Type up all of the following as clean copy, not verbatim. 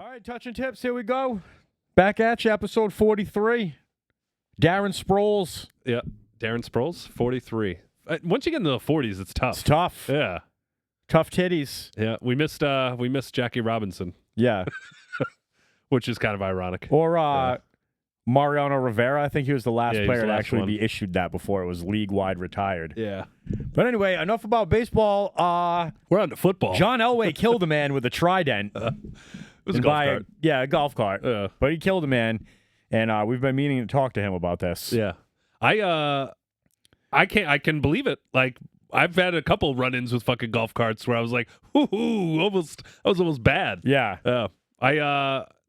All right, touching tips. Here we go. Back at you, episode 43. Darren Sproles. Yeah, Darren Sproles, 43. Once you get into the 40s, it's tough. It's tough. Yeah, Tough titties. yeah. We missed Jackie Robinson, Yeah. which is kind of ironic. Or Mariano Rivera. I think he was the last Yeah, he was player the to last actually one. be issued that before it was league-wide retired. Yeah, But anyway, enough about baseball. we're on to football. John Elway killed a man with a trident. It was a And golf by cart. a golf cart. Yeah, But he killed a man, and we've been meaning to talk to him about this. yeah. I can believe it. Like, I've had a couple run-ins with fucking golf carts where I was like, I was almost bad. Yeah.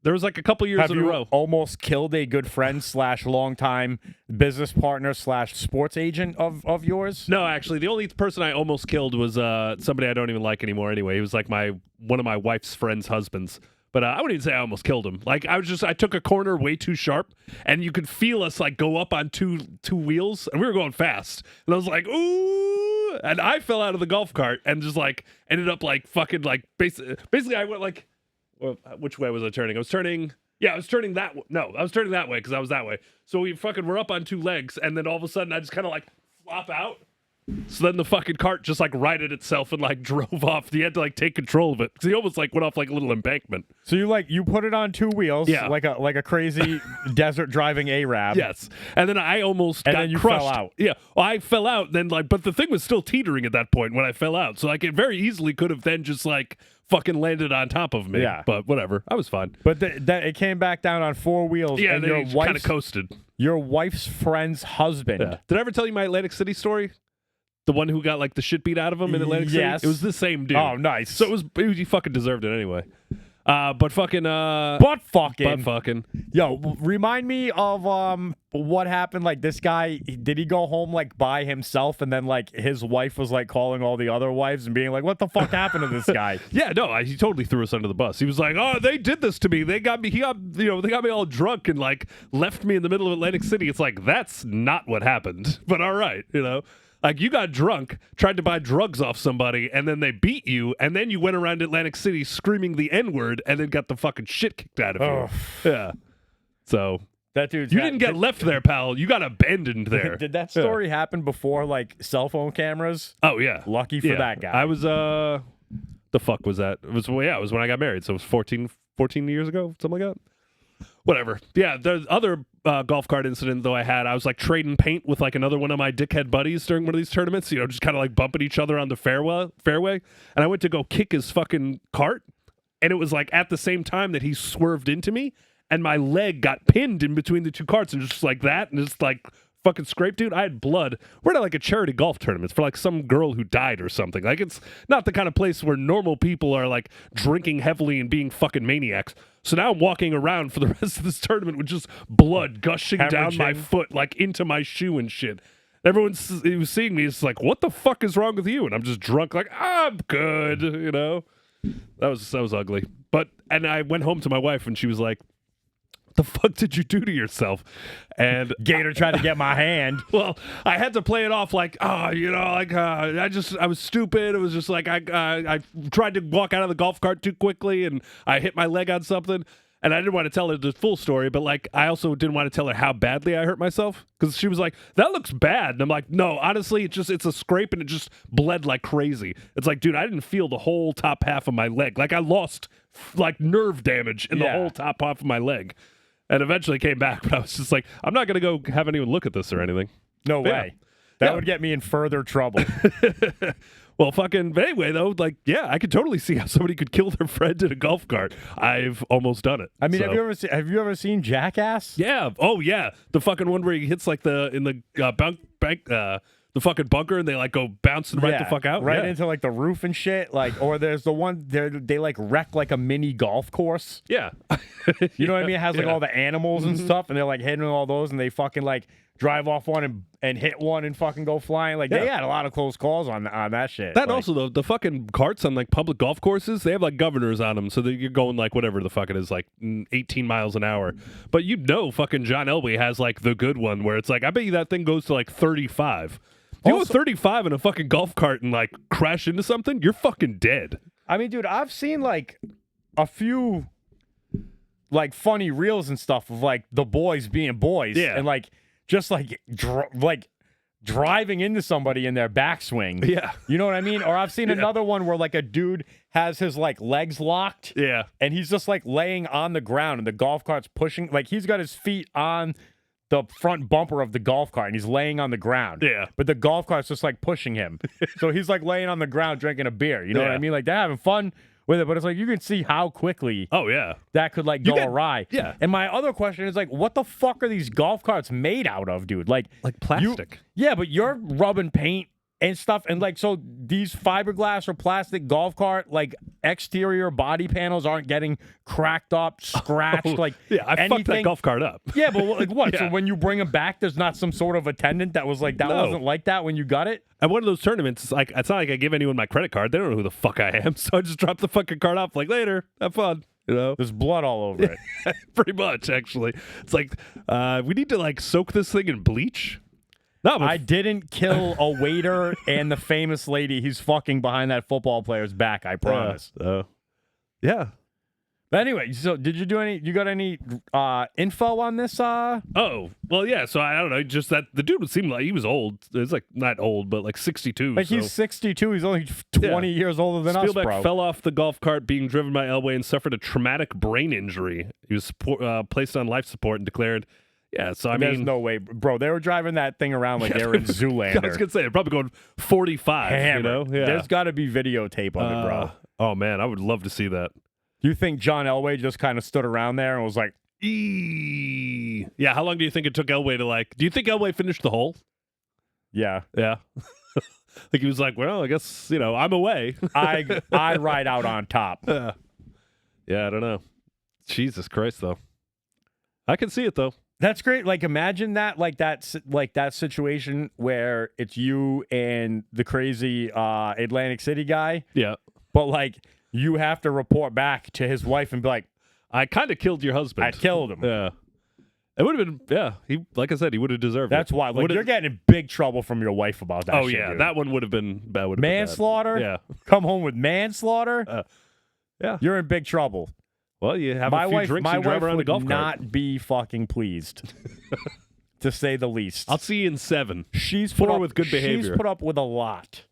There was like a couple years Have in you a row. almost killed a good friend / longtime business partner / sports agent of yours? No, actually, the only person I almost killed was somebody I don't even like anymore. Anyway, he was like one of my wife's friend's husbands. But I wouldn't even say I almost killed him. Like, I took a corner way too sharp, and you could feel us like go up on two wheels, and we were going fast. And I was like, ooh, and I fell out of the golf cart and just like ended up like fucking like basically I went like, well, which way was I turning? I was turning that way. No, I was turning that way because I was that way. So we fucking were up on two legs, and then all of a sudden I just kind of like flop out. So then the fucking cart just like righted itself and like drove off. He had to like take control of it because he almost like went off like a little embankment. So you put it on two wheels, Yeah. like a crazy desert driving Arab. Yes, and then I almost And got then you crushed. fell out. Yeah, well, I fell out. Then but the thing was still teetering at that point when I fell out. So like it very easily could have then just like fucking landed on top of me. Yeah. But whatever, I was fine. But it came back down on four wheels. Yeah, and and then he kind of coasted. your wife's friend's husband. Yeah. Did I ever tell you my Atlantic City story? The one who got like the shit beat out of him in Atlantic Yes. City? It was the same dude. Oh, nice. So he fucking deserved it anyway. But fucking Butt fucking. Yo, remind me of what happened. Like, this guy, did he go home like by himself, and then like his wife was like calling all the other wives and being like, "What the fuck happened to this guy?" Yeah, no, he totally threw us under the bus. He was like, "Oh, they did this to me. They got me. They got me all drunk and like left me in the middle of Atlantic City." It's like that's not what happened. But all right, Like, you got drunk, tried to buy drugs off somebody, and then they beat you, and then you went around Atlantic City screaming the N-word, and then got the fucking shit kicked out of you. Yeah. So, That dude. you didn't get left there, pal. You got abandoned there. Did that story happen before like cell phone cameras? Oh, yeah. Lucky for that guy. I was, the fuck was that? It was when I got married, so it was 14 years ago, something like that. Whatever. Yeah, the other golf cart incident, though, I was like trading paint with like another one of my dickhead buddies during one of these tournaments, just kind of like bumping each other on the fairway. And I went to go kick his fucking cart, and it was like at the same time that he swerved into me, and my leg got pinned in between the two carts, and just like that, and just like fucking scrape, dude. I had blood. We're at like a charity golf tournament for like some girl who died or something. Like, it's not the kind of place where normal people are like drinking heavily and being fucking maniacs. So now I'm walking around for the rest of this tournament with just blood gushing down my foot, like into my shoe and shit. Everyone who's seeing me is like, "What the fuck is wrong with you?" And I'm just drunk, like, "I'm good," That was ugly. And I went home to my wife, and she was like, "The fuck did you do to yourself?" And Gator tried to get my hand. well, I had to play it off like, I was stupid. It was just like I tried to walk out of the golf cart too quickly, and I hit my leg on something. And I didn't want to tell her the full story, but like I also didn't want to tell her how badly I hurt myself, because she was like, "That looks bad," and I'm like, "No, honestly, it's a scrape, and it just bled like crazy." It's like, dude, I didn't feel the whole top half of my leg. Like, I lost like nerve damage in the whole top half of my leg. And eventually came back, but I was just like, I'm not going to go have anyone look at this or anything. No way. That would get me in further trouble. Well, but anyway, though, like, yeah, I could totally see how somebody could kill their friend in a golf cart. I've almost done it. I mean, so. have you ever seen Jackass? Yeah. Oh, yeah. The fucking one where he hits like the fucking bunker, and they like go bouncing right the fuck out. Right into like the roof and shit. Like, or there's the one they like wreck like a mini golf course. Yeah. You know what I mean? It has like all the animals and stuff, and they're like hitting all those, and they fucking like drive off one and hit one and fucking go flying. Like, they had a lot of close calls on that shit. That also, though, the fucking carts on like public golf courses, they have like governors on them, so that you're going like whatever the fuck it is, like 18 miles an hour. But fucking John Elway has like the good one where it's like, I bet you that thing goes to like 35. If you go 35 in a fucking golf cart and like crash into something, you're fucking dead. I mean, dude, I've seen like a few like funny reels and stuff of like the boys being boys, and like just like driving into somebody in their backswing. Yeah. You know what I mean? Or I've seen another one where like a dude has his like legs locked. Yeah. And he's just like laying on the ground and the golf cart's pushing, like he's got his feet on the front bumper of the golf cart and he's laying on the ground. Yeah. But the golf cart's just like pushing him. So he's like laying on the ground drinking a beer. You know what I mean? Like they're having fun with it, but it's like you can see how quickly that could like go awry. Yeah. And my other question is like, what the fuck are these golf carts made out of, dude? Like plastic. But you're rubbing paint and stuff, and like so these fiberglass or plastic golf cart like exterior body panels aren't getting cracked up, scratched, like I fucked that golf cart up. Yeah, but like what? So when you bring them back, there's not some sort of attendant that was like that wasn't like that when you got it. At one of those tournaments, it's not like I give anyone my credit card. They don't know who the fuck I am, so I just drop the fucking card off. Like later, have fun. You know, there's blood all over it. Pretty much, actually. It's like we need to like soak this thing in bleach. No, I didn't kill a waiter and the famous lady he's fucking behind that football player's back. I promise. Yeah. But anyway, so did you do any? You got any info on this? Oh, well, yeah. So I don't know. Just that the dude seemed like he was old. It's like not old, but like 62. Like he's 62. He's only 20 years older than us, bro. Spielbeck fell off the golf cart being driven by Elway and suffered a traumatic brain injury. He was placed on life support and declared. Yeah, so I mean, there's no way, bro. They were driving that thing around like they were in Zoolander. I was gonna say they're probably going 45. Hammer. You know, there's got to be videotape of it, bro. Oh man, I would love to see that. You think John Elway just kind of stood around there and was like, "Eee." Yeah, how long do you think it took Elway to like? Do you think Elway finished the hole? Yeah. Like he was like, well, I guess I'm away. I ride out on top. Yeah, I don't know. Jesus Christ, though. I can see it though. That's great. Like, imagine that, like that situation where it's you and the crazy Atlantic City guy. Yeah. But like, you have to report back to his wife and be like, "I kind of killed your husband. I killed him." Yeah. It would have been. Yeah. He, like I said, he would have deserved it. That's why. Like, you're getting in big trouble from your wife about that. Oh shit, yeah, dude. that one would have been bad. Manslaughter. Yeah. Come home with manslaughter. Yeah. You're in big trouble. Well, you have a few drinks and drive around the golf cart. My wife would not be fucking pleased, to say the least. I'll see you in 7. She's put up with good behavior. She's put up with a lot.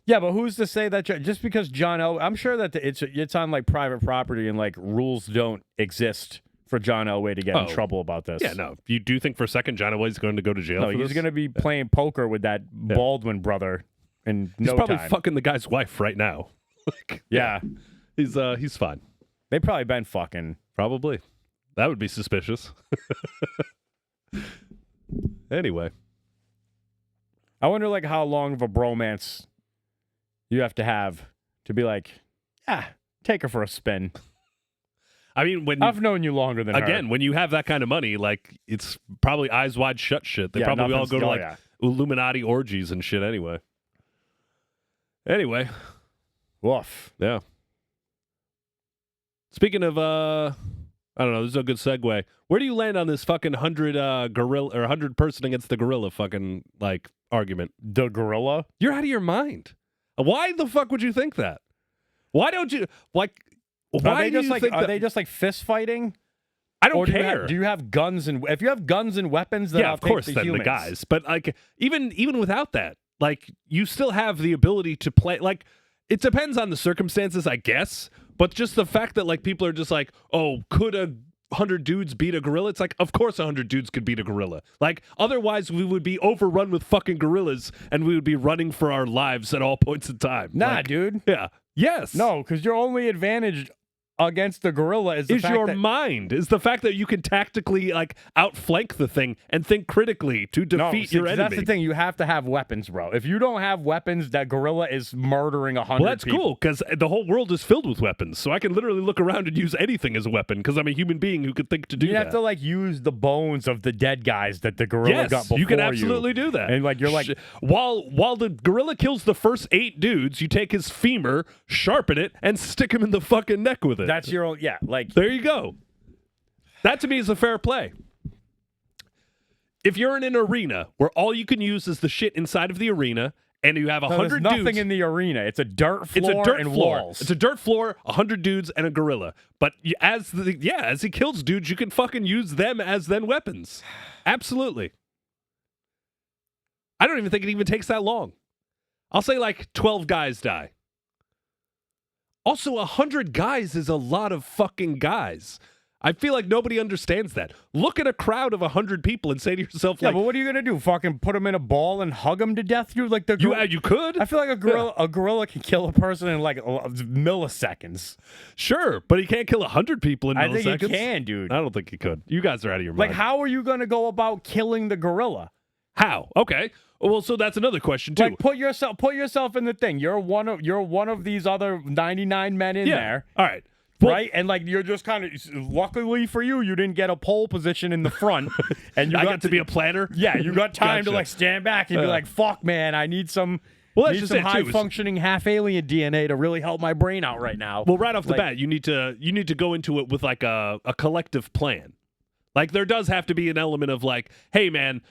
Yeah, but who's to say that just because John Elway, I'm sure that it's on like private property and like rules don't exist for John Elway to get in trouble about this. Yeah, no. You do think for a second John Elway's going to go to jail? No, he's going to be playing poker with that Baldwin brother in no time. He's probably fucking the guy's wife right now. Yeah. He's fine. They probably been fucking. Probably. That would be suspicious. Anyway. I wonder like how long of a bromance you have to be like, take her for a spin. I mean, I've known you longer than her. When you have that kind of money, like it's probably eyes wide shut shit. They probably all go to Illuminati orgies and shit anyway. Anyway. Woof. Yeah. Speaking of, I don't know, this is a good segue. Where do you land on this fucking 100 gorilla or 100 person against the gorilla fucking like argument? The gorilla? You're out of your mind. Why the fuck would you think that? Why don't you like? Why do you think are they just like fist fighting? I don't care. Do you have guns and if you have guns and weapons? Then of course, then the guys. But like even without that, like you still have the ability to play. Like it depends on the circumstances, I guess. But just the fact that like people are just like, oh, could 100 dudes beat a gorilla? It's like, of course 100 dudes could beat a gorilla. Like otherwise we would be overrun with fucking gorillas and we would be running for our lives at all points in time. Nah, dude. Yeah. Yes. No, because your only advantage against the gorilla is your mind. Is the fact that you can tactically like outflank the thing and think critically to defeat your enemy. That's the thing. You have to have weapons, bro. If you don't have weapons, that gorilla is murdering 100 Well, that's cool because the whole world is filled with weapons. So I can literally look around and use anything as a weapon because I'm a human being who could think to do that. You have to like use the bones of the dead guys that the gorilla got before you. You can absolutely do that. And like you're like while the gorilla kills the first 8 dudes, you take his femur, sharpen it, and stick him in the fucking neck with it. That's your own. Yeah. Like there you go. That to me is a fair play. If you're in an arena where all you can use is the shit inside of the arena and you have No, 100 there's dudes. nothing in the arena. It's a dirt floor and walls. It's a dirt floor, 100 dudes, and a gorilla. But as he kills dudes, you can fucking use them as then weapons. Absolutely. I don't even think it even takes that long. I'll say like 12 guys die. Also, 100 guys is a lot of fucking guys. I feel like nobody understands that. Look at a crowd of 100 people and say to yourself, Yeah, but what are you gonna do? Fucking put them in a ball and hug them to death? You like the you could. I feel like a gorilla can kill a person in like milliseconds. Sure, but he can't kill 100 people in milliseconds. I think he can, dude. I don't think he could. You guys are out of your Like, mind. how are you gonna go about killing the gorilla? How? Okay. Well, so that's another question too. Like, put yourself in the thing. You're one of these other 99 men in there. All right. Well, right, and like you're just kind of luckily for you, you didn't get a pole position in the front, and I got to be a planner. Yeah, you got time to Gotcha. like stand back and be like, "Fuck, man, I need some." Well, that's need just some it, too, high is- functioning half alien DNA to really help my brain out right now. Well, right off the Like- bat, you need to go into it with like a collective plan. Like there does have to be an element of like, hey man,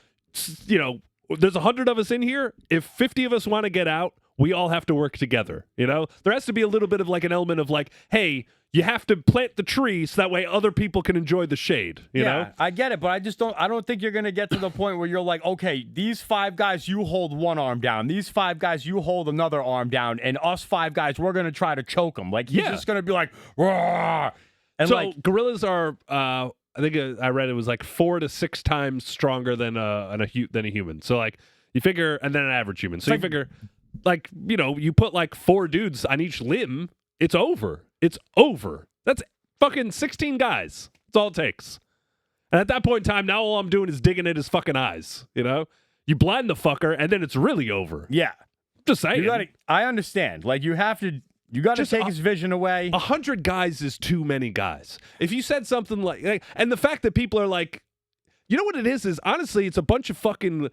there's 100 of us in here. If 50 of us want to get out, we all have to work together. There has to be a little bit of like an element of like, hey, you have to plant the tree so that way other people can enjoy the shade. You know? I get it, but I don't think you're gonna get to the point where you're like, okay, these 5 guys, you hold one arm down. These 5 guys, you hold another arm down, and us 5 guys, we're gonna try to choke them. Like he's just gonna be like, "Roar!" And so like, gorillas are, I think I read it was like 4 to 6 times stronger than a human. So like you figure, and then an average human. So you figure, like you put like 4 dudes on each limb, it's over. It's over. That's fucking 16 guys. That's all it takes. And at that point in time, now all I'm doing is digging at his fucking eyes. You blind the fucker, and then it's really over. yeah, Just saying. I understand. Like you got to take his vision away. 100 guys is too many guys. If you said something like, and the fact that people are like, you know what it is honestly, it's a bunch of fucking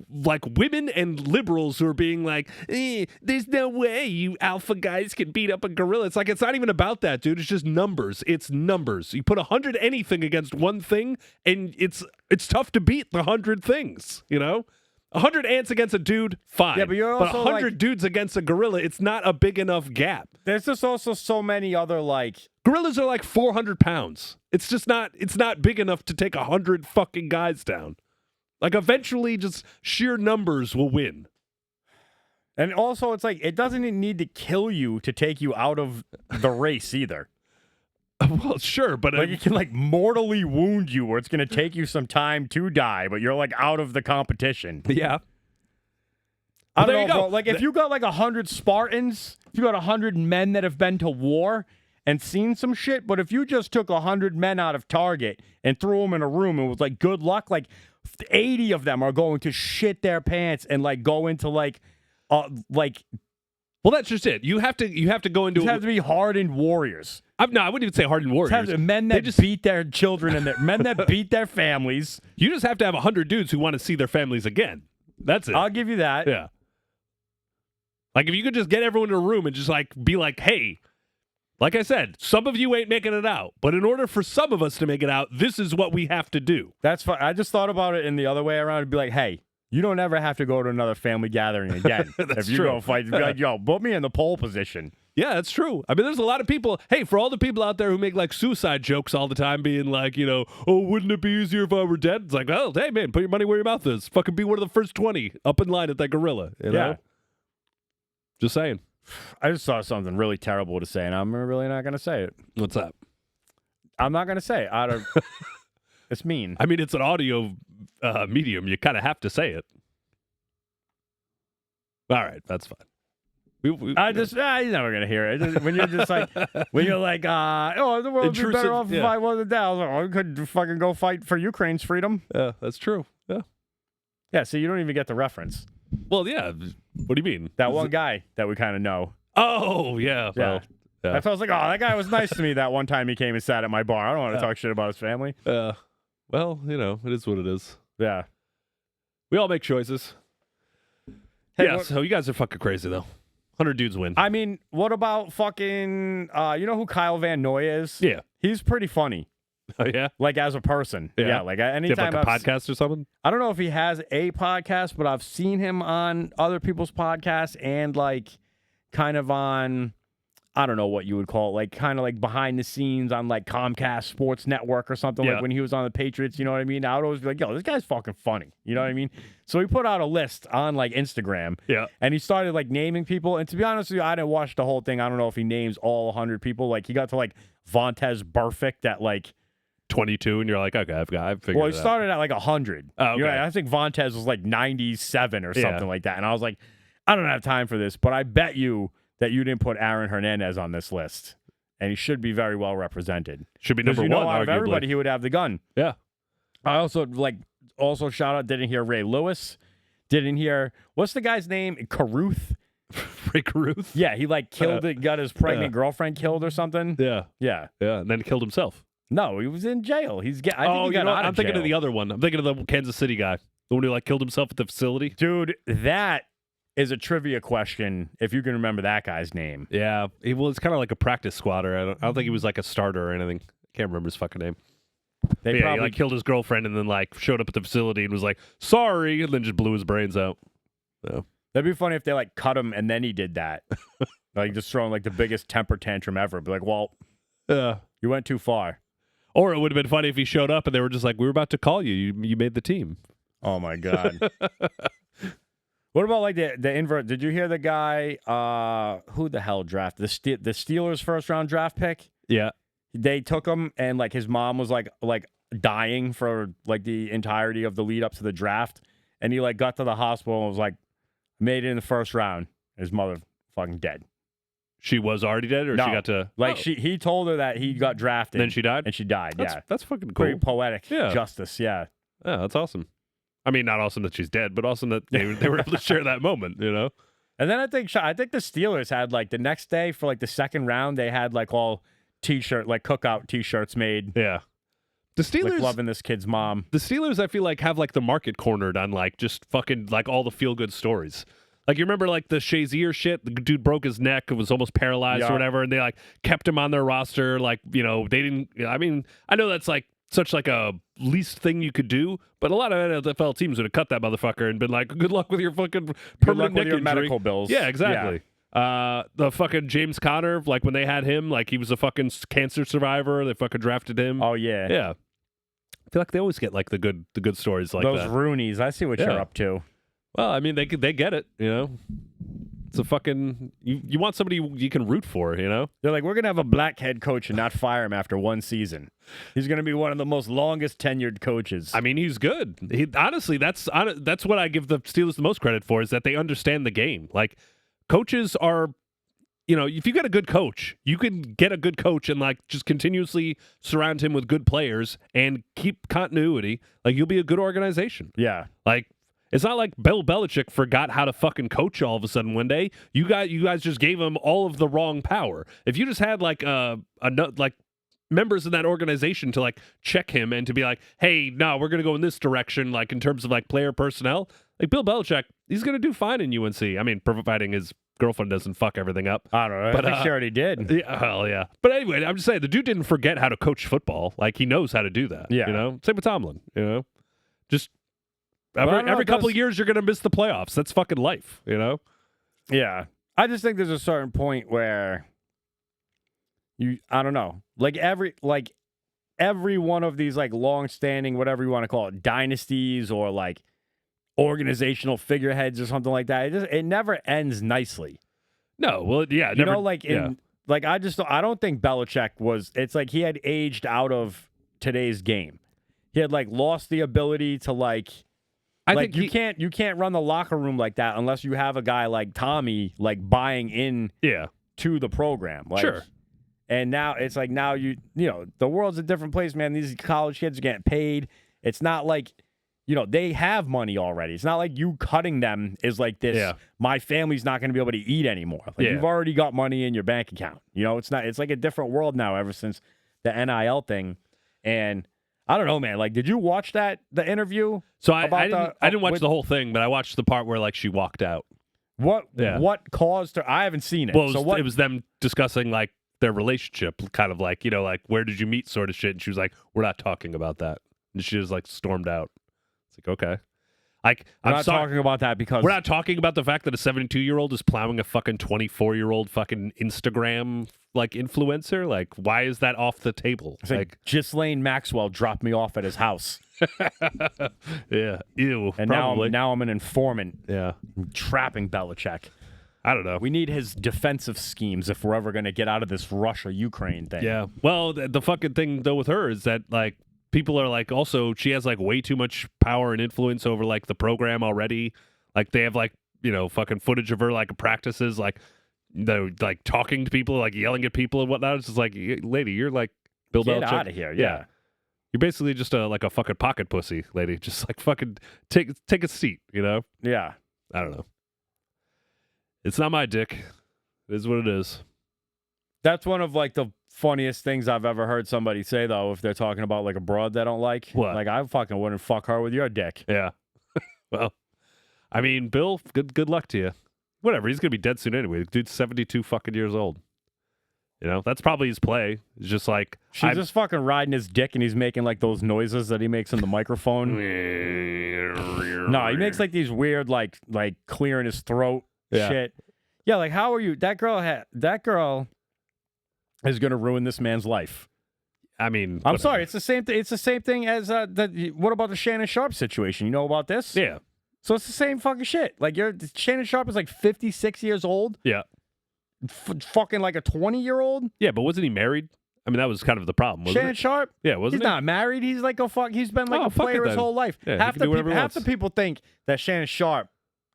like women and liberals who are being like, there's no way you alpha guys can beat up a gorilla. It's like, it's not even about that, dude. It's just numbers. It's numbers. You put 100 anything against one thing, and it's tough to beat the 100 things, 100 ants against a dude, fine. Yeah, but you're also 100 dudes against a gorilla, it's not a big enough gap. There's just also so many other like. Gorillas are like 400 pounds. It's just not. It's not big enough to take 100 fucking guys down. Like eventually, just sheer numbers will win. And also, it's like it doesn't need to kill you to take you out of the race either. Well, sure, but Like it can like mortally wound you, where it's going to take you some time to die, but you're like out of the competition. yeah. I Well, don't there know, you go. bro. Like if you got like 100 Spartans, if you got 100 men that have been to war and seen some shit, but if you just took 100 men out of Target and threw them in a room and was like, good luck, like 80 of them are going to shit their pants and like go into like. Well, that's just it. You have to go into. These have to be hardened warriors. No, I wouldn't even say hardened warriors. Men that beat their children and men that beat their families. You just have to have 100 dudes who want to see their families again. That's it. I'll give you that. Yeah. Like if you could just get everyone in a room and just like be like, hey, like I said, some of you ain't making it out, but in order for some of us to make it out, this is what we have to do. That's fine. I just thought about it in the other way around. It'd be like, hey, you don't ever have to go to another family gathering again. That's if you true. go fight, be like, yo, put me in the pole position. Yeah, that's true. I mean, there's a lot of people. Hey, for all the people out there who make like suicide jokes all the time, being like, oh, wouldn't it be easier if I were dead? It's like, well, hey, man, put your money where your mouth is. Fucking be one of the first 20 up in line at that gorilla. You know? Yeah. Just saying. I just saw something really terrible to say, and I'm really not going to say it. What's up? I'm not going to say it. It's mean. I mean, it's an audio medium. You kind of have to say it. All right, that's fine. He's never gonna hear it. When you're just like, the world would be Intrusive, better off if yeah. I wasn't there. I was like, I could fucking go fight for Ukraine's freedom. Yeah, that's true. Yeah. Yeah, so you don't even get the reference. Well, yeah. What do you mean? That one guy that we kind of know. Oh, yeah. Yeah. Well, yeah. That's why I was like, oh, that guy was nice to me that one time he came and sat at my bar. I don't want to talk shit about his family. Well, it is what it is. Yeah. We all make choices. Hey, yeah, so you guys are fucking crazy, though. 100 dudes win. I mean, what about fucking, you know who Kyle Van Noy is? Yeah. He's pretty funny. Oh yeah, like as a person. Yeah. Like do you have anytime like a podcast or something? I don't know if he has a podcast, but I've seen him on other people's podcasts and like kind of on, I don't know what you would call it, like kind of like behind the scenes on like Comcast Sports Network or something, Yeah. like when he was on the Patriots, you know what I mean? I would always be like, yo, this guy's fucking funny. You know what I mean? So he put out a list on like Instagram. Yeah. And he started like naming people. And to be honest with you, I didn't watch the whole thing. I don't know if he names all 100 people. Like he got to like Vontez Burfict at like 22, and you're like, okay, I've figured well, he it out. started at like 100. Oh, okay. You know, I think Vontez was like 97 or Yeah. something like that. And I was like, I don't have time for this, but I bet you that you didn't put Aaron Hernandez on this list. And he should be very well represented. Should be Because number you know, one, out of arguably. everybody, he would have the gun. Yeah. I also shout out, didn't hear Ray Lewis. Didn't hear, what's the guy's name? Caruth? Rick Ruth. Yeah, he like killed it, got his pregnant girlfriend killed or something. Yeah. Yeah. Yeah. And then he killed himself. No, he was in jail. I think he got you know, out of I'm thinking jail. of the other one. I'm thinking of the Kansas City guy, the one who like killed himself at the facility. Dude, that is a trivia question if you can remember that guy's name. Yeah, it's kind of like a practice squatter. I don't think he was like a starter or anything. Can't remember his fucking name. They But yeah, he like killed his girlfriend and then like showed up at the facility and was like sorry, and then just blew his brains out. So that'd be funny if they like cut him and then he did that. Like just throwing like the biggest temper tantrum ever. Be like, well, you went too far. Or it would have been funny if he showed up and they were just like, we were about to call you. You made the team. Oh my god. What about like the invert? Did you hear the guy? Who the hell drafted the Steelers' first round draft pick? Yeah. They took him and like his mom was like dying for like the entirety of the lead up to the draft, and he like got to the hospital and was like made it in the first round. His mother fucking dead. She was already dead, or No. she got to he told her that he got drafted, and then she died. and she died. That's fucking cool. Pretty poetic justice. Yeah. Yeah, that's awesome. I mean, not awesome that she's dead, but awesome that they were able to share that moment. You know. And then I think the Steelers had like the next day for like the second round, they had like all cookout T-shirts made. Yeah. The Steelers Like loving this kid's mom. The Steelers, I feel like, have like the market cornered on like just fucking like all the feel good stories. Like you remember like the Shazier shit? The dude broke his neck and was almost paralyzed or whatever, and they like kept him on their roster. Like, you know, they didn't. I mean, I know that's like such like a least thing you could do, but a lot of NFL teams would have cut that motherfucker and been like, "Good luck with your fucking permanent neck your injury. medical bills." Yeah, exactly. The fucking James Conner, like when they had him, like he was a fucking cancer survivor. They fucking drafted him. Oh yeah. Yeah. I feel like they always get like the good stories like those that. Roonies. I see what you're up to. Well, I mean, they get it, you know. It's a fucking you want somebody you can root for, you know. They're like, we're gonna have a black head coach and not fire him after one season. He's gonna be one of the most longest tenured coaches. I mean, he's good. Honestly, that's what I give the Steelers the most credit for, is that they understand the game. Like coaches are, you know, if you get a good coach, you can get a good coach and like just continuously surround him with good players and keep continuity. Like you'll be a good organization. Yeah. Like. It's not like Bill Belichick forgot how to fucking coach all of a sudden one day. You guys just gave him all of the wrong power. If you just had like like members in that organization to like check him and to be like, hey, no, we're gonna go in this direction, like in terms of like player personnel. Like Bill Belichick, he's gonna do fine in UNC. I mean, providing his girlfriend doesn't fuck everything up. I don't know. But, I think she already did. Yeah, well, yeah. But anyway, I'm just saying the dude didn't forget how to coach football. Like he knows how to do that. Yeah. You know, same with Tomlin. You know, just. Well, Every couple of years, you're going to miss the playoffs. That's fucking life, you know? Yeah. I just think there's a certain point where I don't know. Like every one of these like long-standing, whatever you want to call it, dynasties or like organizational figureheads or something like that, it never ends nicely. No, well, yeah. You know, like I don't think Belichick it's like he had aged out of today's game. He had like lost the ability to like I like think you can't run the locker room like that unless you have a guy like Tommy like buying in to the program. Like, sure. And now it's like you know, the world's a different place, man. These college kids are getting paid. It's not like, you know, they have money already. It's not like you cutting them is like this. Yeah. My family's not going to be able to eat anymore. Like you've already got money in your bank account. You know, it's like a different world now ever since the NIL thing. And I don't know, man. Like, did you watch the interview? So I didn't watch the whole thing, but I watched the part where like she walked out. What caused her? I haven't seen it. Well, it was them discussing like their relationship, kind of like, like where did you meet sort of shit. And she was like, we're not talking about that. And she just like stormed out. It's like, okay. Like, We're not talking about that because we're not talking about the fact that a 72-year-old is plowing a fucking 24-year-old fucking Instagram like influencer. Like, why is that off the table? It's like Ghislaine Maxwell dropped me off at his house. Yeah. Ew. And probably. now I'm an informant. Yeah. I'm trapping Belichick. I don't know. We need his defensive schemes if we're ever going to get out of this Russia-Ukraine thing. Yeah. Well, the fucking thing though with her is that like people are like also she has like way too much power and influence over like the program already. Like they have like, fucking footage of her like practices, like like talking to people, like yelling at people and whatnot. It's just like, lady, you're like Bill Belichick. Get out of here. Yeah. You're basically just like a fucking pocket pussy, lady. Just like fucking take a seat, Yeah. I don't know. It's not my dick. It is what it is. That's one of like the funniest things I've ever heard somebody say, though, if they're talking about like a broad they don't like. What? Like, I fucking wouldn't fuck her with your dick. Yeah. Well, I mean, Bill, good luck to you. Whatever. He's gonna be dead soon anyway. The dude's 72 fucking years old. That's probably his play. It's just like she's just fucking riding his dick, and he's making like those noises that he makes in the microphone. No, he makes like these weird like clearing his throat shit. Yeah, like how are you? That girl is gonna ruin this man's life. I mean, I'm sorry. It's the same thing. It's the same thing as what about the Shannon Sharp situation? You know about this? Yeah. So it's the same fucking shit. Like Shannon Sharp is like 56 years old. Yeah. Fucking like a 20-year-old. Yeah, but wasn't he married? I mean, that was kind of the problem. Wasn't Shannon it? Sharp. Yeah, wasn't he's he? not married. He's like he's been like a fuck player it his then. whole life. Yeah, half he can do whatever he half the wants. people think that Shannon Sharp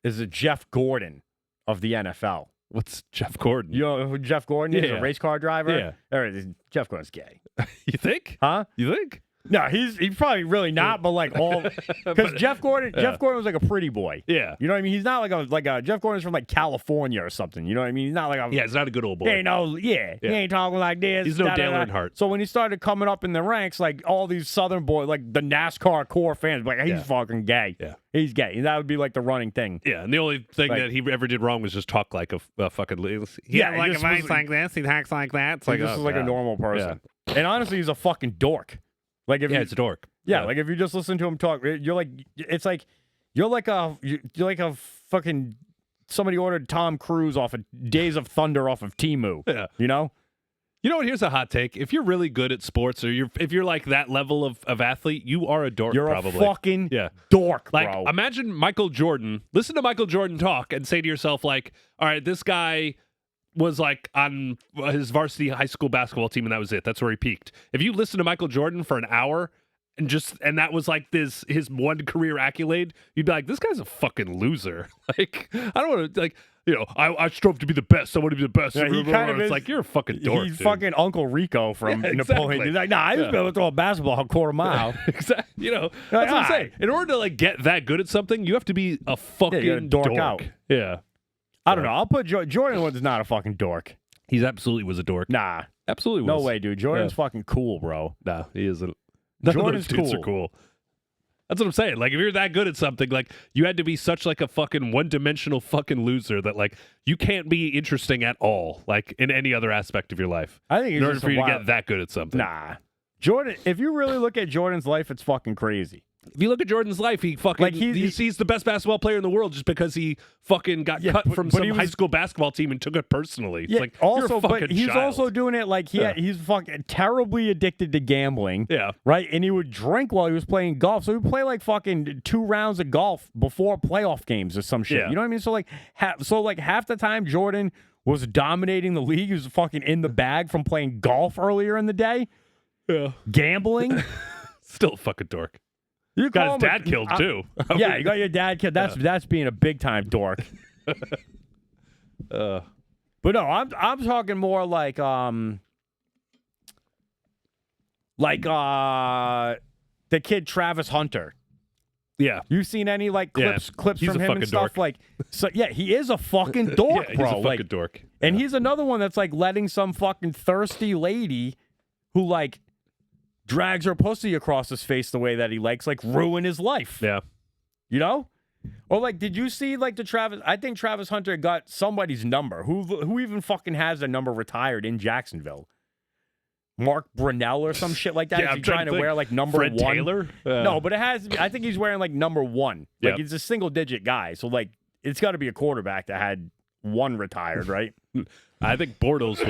is a Jeff Gordon of the NFL. What's Jeff Gordon? You know who Jeff Gordon is? Yeah. A race car driver? Yeah. Jeff Gordon's gay. You think? Huh? You think? No, he's probably really not, but like all because Jeff Gordon was like a pretty boy. Yeah. You know what I mean? He's not like a Jeff Gordon's from like California or something. You know what I mean? He's not like a Yeah, he's not a good old boy. He ain't talking like this. He's no Dale Earnhardt. So when he started coming up in the ranks, like all these Southern boys, like the NASCAR core fans, like he's fucking gay. Yeah. He's gay. And that would be like the running thing. Yeah, and the only thing Like- that he ever did wrong was just talk like a fucking. Yeah, like he a just voice was- like this, he talks like that. It's Like like this oh, is like a God. normal person. And honestly, he's a fucking dork. Like if Yeah, you, it's a dork. yeah, like if you just listen to him talk, you're like you're like a fucking somebody ordered Tom Cruise off of Days of Thunder off of Temu. Yeah. You know? You know what? Here's a hot take. If you're really good at sports, or if you're like that level of athlete, you are a dork. You're probably. a fucking Yeah. dork, Like, bro. imagine Michael Jordan. Listen to Michael Jordan talk and say to yourself, like, all right, this guy was like on his varsity high school basketball team, and that was it. That's where he peaked. If you listen to Michael Jordan for an hour and that was like his one career accolade, you'd be like, this guy's a fucking loser. Like, I don't want to, like, I strove to be the best. I want to be the best. Yeah, he kind of it's is. like, you're a fucking dork. He's dude. fucking Uncle Rico from Yeah, Napoleon. exactly. He's like, nah, I just be able to throw a basketball a quarter mile. Exactly. That's Like, what I'm saying. In order to like get that good at something, you have to be a fucking you gotta dork out. Yeah. I don't know. I'll put Jordan was not a fucking dork. He absolutely was a dork. Nah, Absolutely no was. way, dude. Jordan's fucking cool, bro. No, he isn't. None Jordan's of those dudes are cool. That's what I'm saying. Like, if you're that good at something, like, you had to be such like a fucking one-dimensional fucking loser that like you can't be interesting at all, like in any other aspect of your life. I think In order for you to get that good at something. Nah, Jordan. If you really look at Jordan's life, it's fucking crazy. If you look at Jordan's life, he fucking Like, he's the best basketball player in the world just because he fucking got cut from but some he was- high school basketball team and took it personally. It's Yeah. like, Also, you're a fucking but he's child. also doing it like he's fucking terribly addicted to gambling. Yeah. Right, and he would drink while he was playing golf. So he would play like fucking 2 rounds of golf before playoff games or some shit. Yeah. You know what I mean? So like half the time Jordan was dominating the league. He was fucking in the bag from playing golf earlier in the day. Yeah. Gambling. Still a fucking dork. You Got call his him dad killed too. Yeah, you got your dad killed. That's being a big time dork. But no, I'm talking more like the kid Travis Hunter. Yeah. You seen any like clips he's from a him fucking and stuff? dork. Like, so yeah, he is a fucking dork, Yeah, he's bro. a fucking Like, dork. and he's another one that's like letting some fucking thirsty lady who like drags her pussy across his face the way that he likes, like ruin his life. Yeah. You know? Or like, did you see like the Travis? I think Travis Hunter got somebody's number. Who even fucking has a number retired in Jacksonville? Mark Brunell or some shit like that. Yeah, Is he trying to wear like number Fred 1? Taylor? No, but it has. I think he's wearing like number 1. Like Yep. he's a single digit guy. So like, it's got to be a quarterback that had 1 retired, right? I think Bortles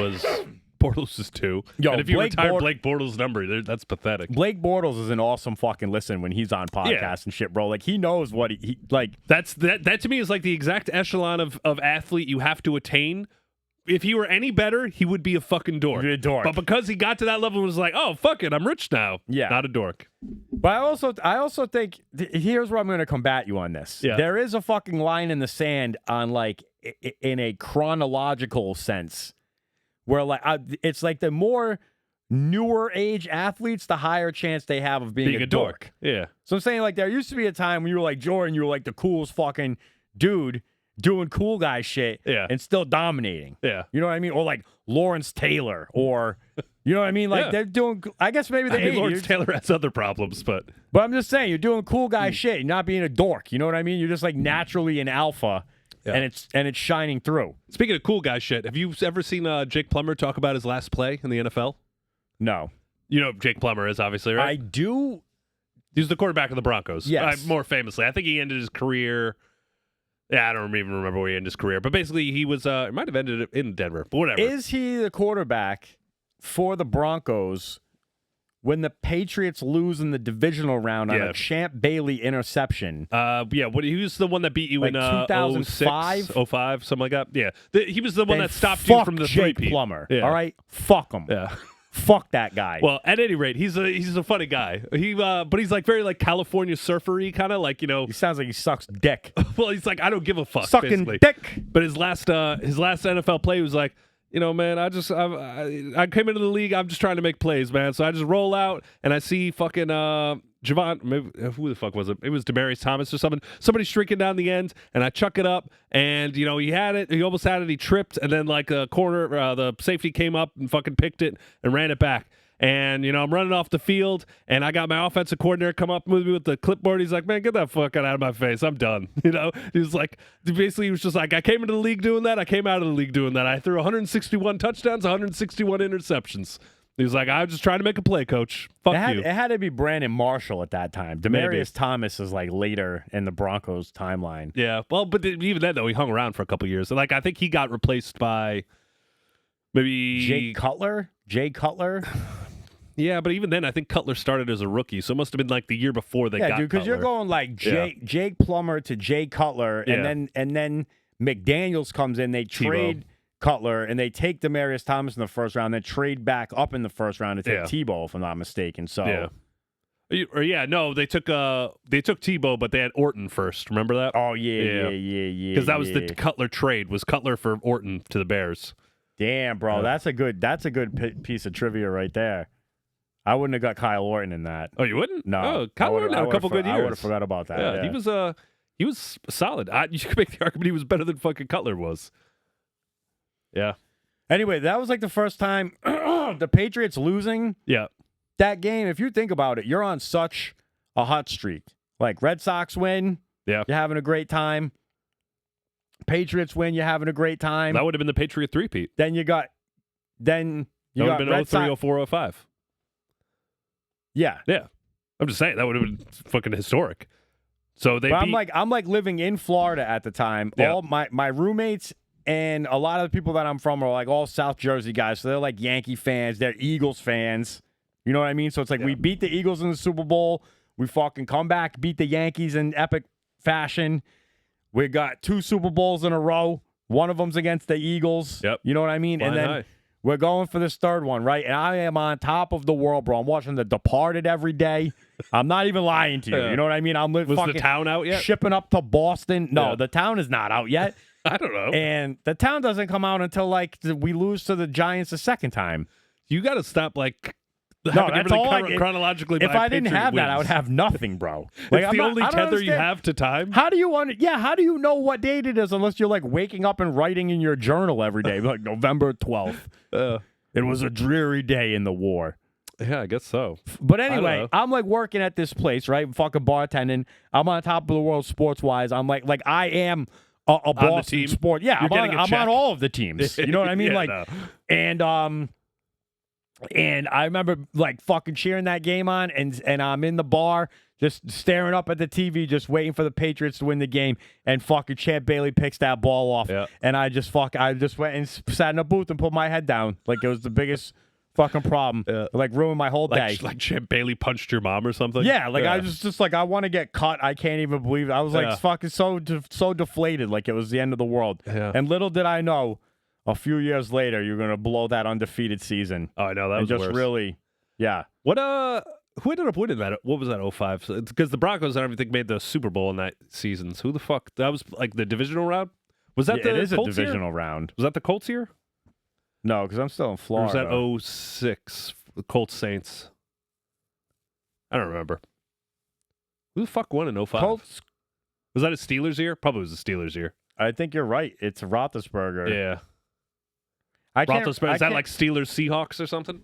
is 2. Yo, and if you Blake retire Blake Bortles' number, that's pathetic. Blake Bortles is an awesome fucking listen when he's on podcasts and shit, bro. Like he knows what he like. That to me is like the exact echelon of athlete you have to attain. If he were any better, he would be a fucking dork. Be a dork. But because he got to that level and was like, oh, fuck it, I'm rich now. Yeah. Not a dork. But I also think here's where I'm going to combat you on this. Yeah. There is a fucking line in the sand on like in a chronological sense where like it's like the more newer age athletes, the higher chance they have of being a dork. Yeah. So I'm saying like there used to be a time when you were like Jordan, you were like the coolest fucking dude doing cool guy shit and still dominating. Yeah. You know what I mean? Or like Lawrence Taylor or, you know what I mean? Like they're doing, I guess maybe the Lawrence Taylor has other problems, but I'm just saying you're doing cool guy shit. You're not being a dork. You know what I mean? You're just like naturally an alpha and it's shining through. Speaking of cool guy shit, have you ever seen Jake Plummer talk about his last play in the NFL? No. You know who Jake Plummer is, obviously, right? I do. He's the quarterback of the Broncos. Yes. More famously. I think he ended his career. Yeah, I don't even remember where he ended his career. But basically, he was, it might have ended it in Denver, but whatever. Is he the quarterback for the Broncos when the Patriots lose in the divisional round on a Champ Bailey interception? He was the one that beat you like in 2005? 05, something like that. Yeah. He was the one Then that stopped you from the Jake three-peat. Plummer. Yeah. All right? Fuck him. Yeah. Fuck that guy. Well, at any rate, he's a funny guy. But he's like very like California surfer-y, kind of like, you know. He sounds like he sucks dick. Well, he's like, I don't give a fuck. Sucking basically. dick. But his last NFL play was like, you know, man, I came into the league. I'm just trying to make plays, man. So I just roll out and I see fucking Javon. Who the fuck was it? It was Demaryius Thomas or something. Somebody streaking down the end, and I chuck it up, and you know he had it. He almost had it. He tripped, and then like the safety came up and fucking picked it and ran it back. And, you know, I'm running off the field, and I got my offensive coordinator come up with me with the clipboard. He's like, man, get that fuck out of my face. I'm done. You know, he was like, basically, he was just like, I came into the league doing that. I came out of the league doing that. I threw 161 touchdowns, 161 interceptions. He was like, I was just trying to make a play, coach. Fuck you. It had to be Brandon Marshall at that time. Demaryius Thomas is like later in the Broncos timeline. Yeah. Well, but even then, though, he hung around for a couple years. Like, I think he got replaced by maybe Jay Cutler? Yeah, but even then, I think Cutler started as a rookie, so it must have been like the year before they got dude, because you're going like Jake Plummer to Jay Cutler, and then McDaniels comes in. They trade Cutler, and they take Demaryius Thomas in the first round, then trade back up in the first round to take Tebow, if I'm not mistaken. So they took Tebow, but they had Orton first. Remember that? Oh yeah. Because that was the Cutler trade. Was Cutler for Orton to the Bears? Damn, bro, that's a good piece of trivia right there. I wouldn't have got Kyle Orton in that. Oh, you wouldn't? No. Oh, Kyle Orton had a couple good years. I would have forgot about that. Yeah, he was solid. You could make the argument he was better than fucking Cutler was. Yeah. Anyway, that was like the first time the Patriots losing that game. If you think about it, you're on such a hot streak. Like Red Sox win, you're having a great time. Patriots win, you're having a great time. That would have been the Patriot three-peat. Then you got that would have been 03, 04, 05. Yeah. I'm just saying that would have been fucking historic. So I'm like living in Florida at the time. Yeah. All my roommates and a lot of the people that I'm from are like all South Jersey guys. So they're like Yankee fans, they're Eagles fans. You know what I mean? So it's like we beat the Eagles in the Super Bowl. We fucking come back, beat the Yankees in epic fashion. We got 2 Super Bowls in a row. One of them's against the Eagles. Yep. You know what I mean? Flying and then high. We're going for this third one, right? And I am on top of the world, bro. I'm watching The Departed every day. I'm not even lying to you. You know what I mean? Was the town out yet? Shipping up to Boston. No, the town is not out yet. I don't know. And the town doesn't come out until like we lose to the Giants the second time. You got to stop like that's all chronologically. If I didn't have that, I would have nothing, bro. Like, it's the only tether you have to time. How do you how do you know what date it is unless you're like waking up and writing in your journal every day, like November 12th. It was a dreary day in the war. Yeah, I guess so. But I don't anyway, know. I'm like working at this place, right? Fucking bartending. I'm on top of the world sports wise. I'm like I am a Boston team? sport. Yeah, You're getting a I'm check? on all of the teams. You know what I mean? Yeah, like, no. and I remember like fucking cheering that game on, and I'm in the bar just staring up at the TV, just waiting for the Patriots to win the game, and fucking Champ Bailey picks that ball off, Yeah. and I just went and sat in a booth and put my head down like it was the biggest fucking problem. Yeah. Like ruined my whole day. Like Champ Bailey punched your mom or something? Yeah, like I was just like I want to get cut. I can't even believe it. I was like Yeah. fucking so deflated, like it was the end of the world. Yeah. And little did I know, a few years later, you're gonna blow that undefeated season. Oh, I know. That And was just worse. really, yeah. What, who ended up winning that? What was that, 05? Because the Broncos and everything made the Super Bowl in that season. So who the fuck? That was like the divisional round? Was that the It is a Colts divisional year? round. Was that the Colts year? No, because I'm still in Or Florida. was that 06? The Colts Saints? I don't remember. Who the fuck won in 05? Colts. Was that a Steelers year? Probably was a Steelers year. I think you're right. It's Roethlisberger. Yeah. I can't. Roethlisberger. I Is that can't- like Steelers Seahawks or something?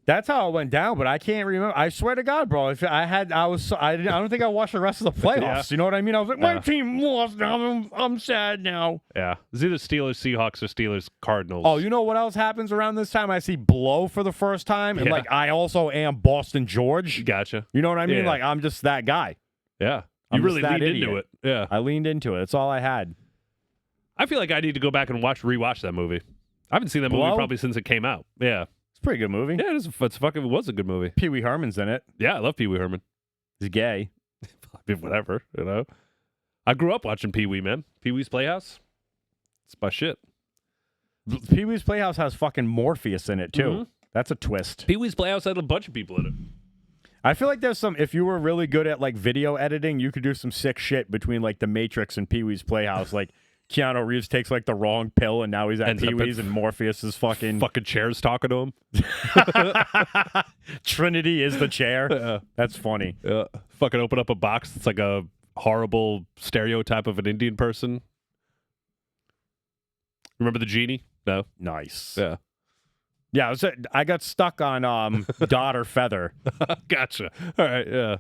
That's how it went down, but I can't remember. I swear to God, bro. If I don't think I watched the rest of the playoffs. Yeah. You know what I mean? I was like, my Yeah. team lost. I'm sad now. Yeah. It's either Steelers Seahawks or Steelers Cardinals. Oh, you know what else happens around this time? I see Blow for the first time, and Yeah. like I also am Boston George. Gotcha. You know what I mean? Yeah. Like I'm just that guy. Yeah. I'm You really just that leaned into idiot. it. Yeah. I leaned into it. That's all I had. I feel like I need to go back and rewatch that movie. I haven't seen that movie Blow? probably since it came out. Yeah. It's a pretty good movie. Yeah, it was a good movie. Pee Wee Herman's in it. Yeah, I love Pee Wee Herman. He's gay. I mean, whatever, you know. I grew up watching Pee Wee, man. Pee Wee's Playhouse. It's my shit. Pee Wee's Playhouse has fucking Morpheus in it too. Mhm. That's a twist. Pee Wee's Playhouse had a bunch of people in it. I feel like there's some. If you were really good at like video editing, you could do some sick shit between like The Matrix and Pee Wee's Playhouse. Like Keanu Reeves takes like the wrong pill, and now he's at Ends up Pee Wee's, at and Morpheus is fucking. Fucking chairs talking to him. Trinity is the chair. Yeah. That's funny. Fucking open up a box. It's like a horrible stereotype of an Indian person. Remember the genie? No. Nice. Yeah. Yeah, I got stuck on Dot or Feather. Gotcha. All right. Yeah.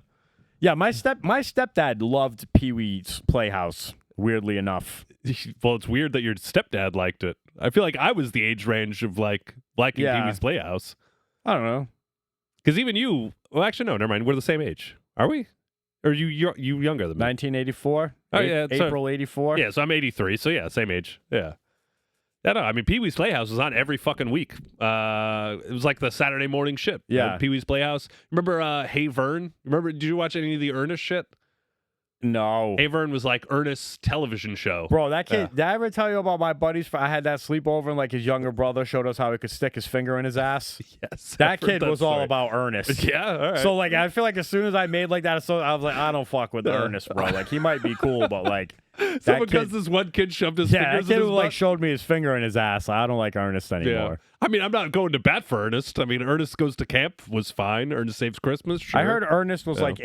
Yeah, my stepdad loved Pee Wee's Playhouse. Weirdly enough. Well, it's weird that your stepdad liked it. I feel like I was the age range of like liking Yeah. Pee Wee's Playhouse. I don't know. Because even you, well, actually, no, never mind. We're the same age. Are we? Or you younger than me? 1984. Oh, yeah, so- April 84. Yeah, so I'm 83. So yeah, same age. Yeah. Yeah, no, I mean, Pee Wee's Playhouse was on every fucking week. It was like the Saturday morning shit. Yeah. Pee Wee's Playhouse. Remember Hey Vern? Did you watch any of the Ernest shit? No. Hey Vern was like Ernest's television show. Bro, that kid, Yeah. did I ever tell you about my buddies? I had that sleepover and like his younger brother showed us how he could stick his finger in his ass. Yes. That I've heard kid was all story. about Ernest. Yeah, all right. So like I feel like as soon as I made like that, so I was like, I don't fuck with Ernest, bro. Like he might be cool, but like So that because kid, this one kid shoved his yeah, that fingers kid in his who like butt? showed me his finger in his ass. I don't like Ernest Yeah. anymore. I mean, I'm not going to bat for Ernest. I mean, Ernest Goes to Camp was fine. Ernest Saves Christmas, sure. I heard Ernest was Yeah. like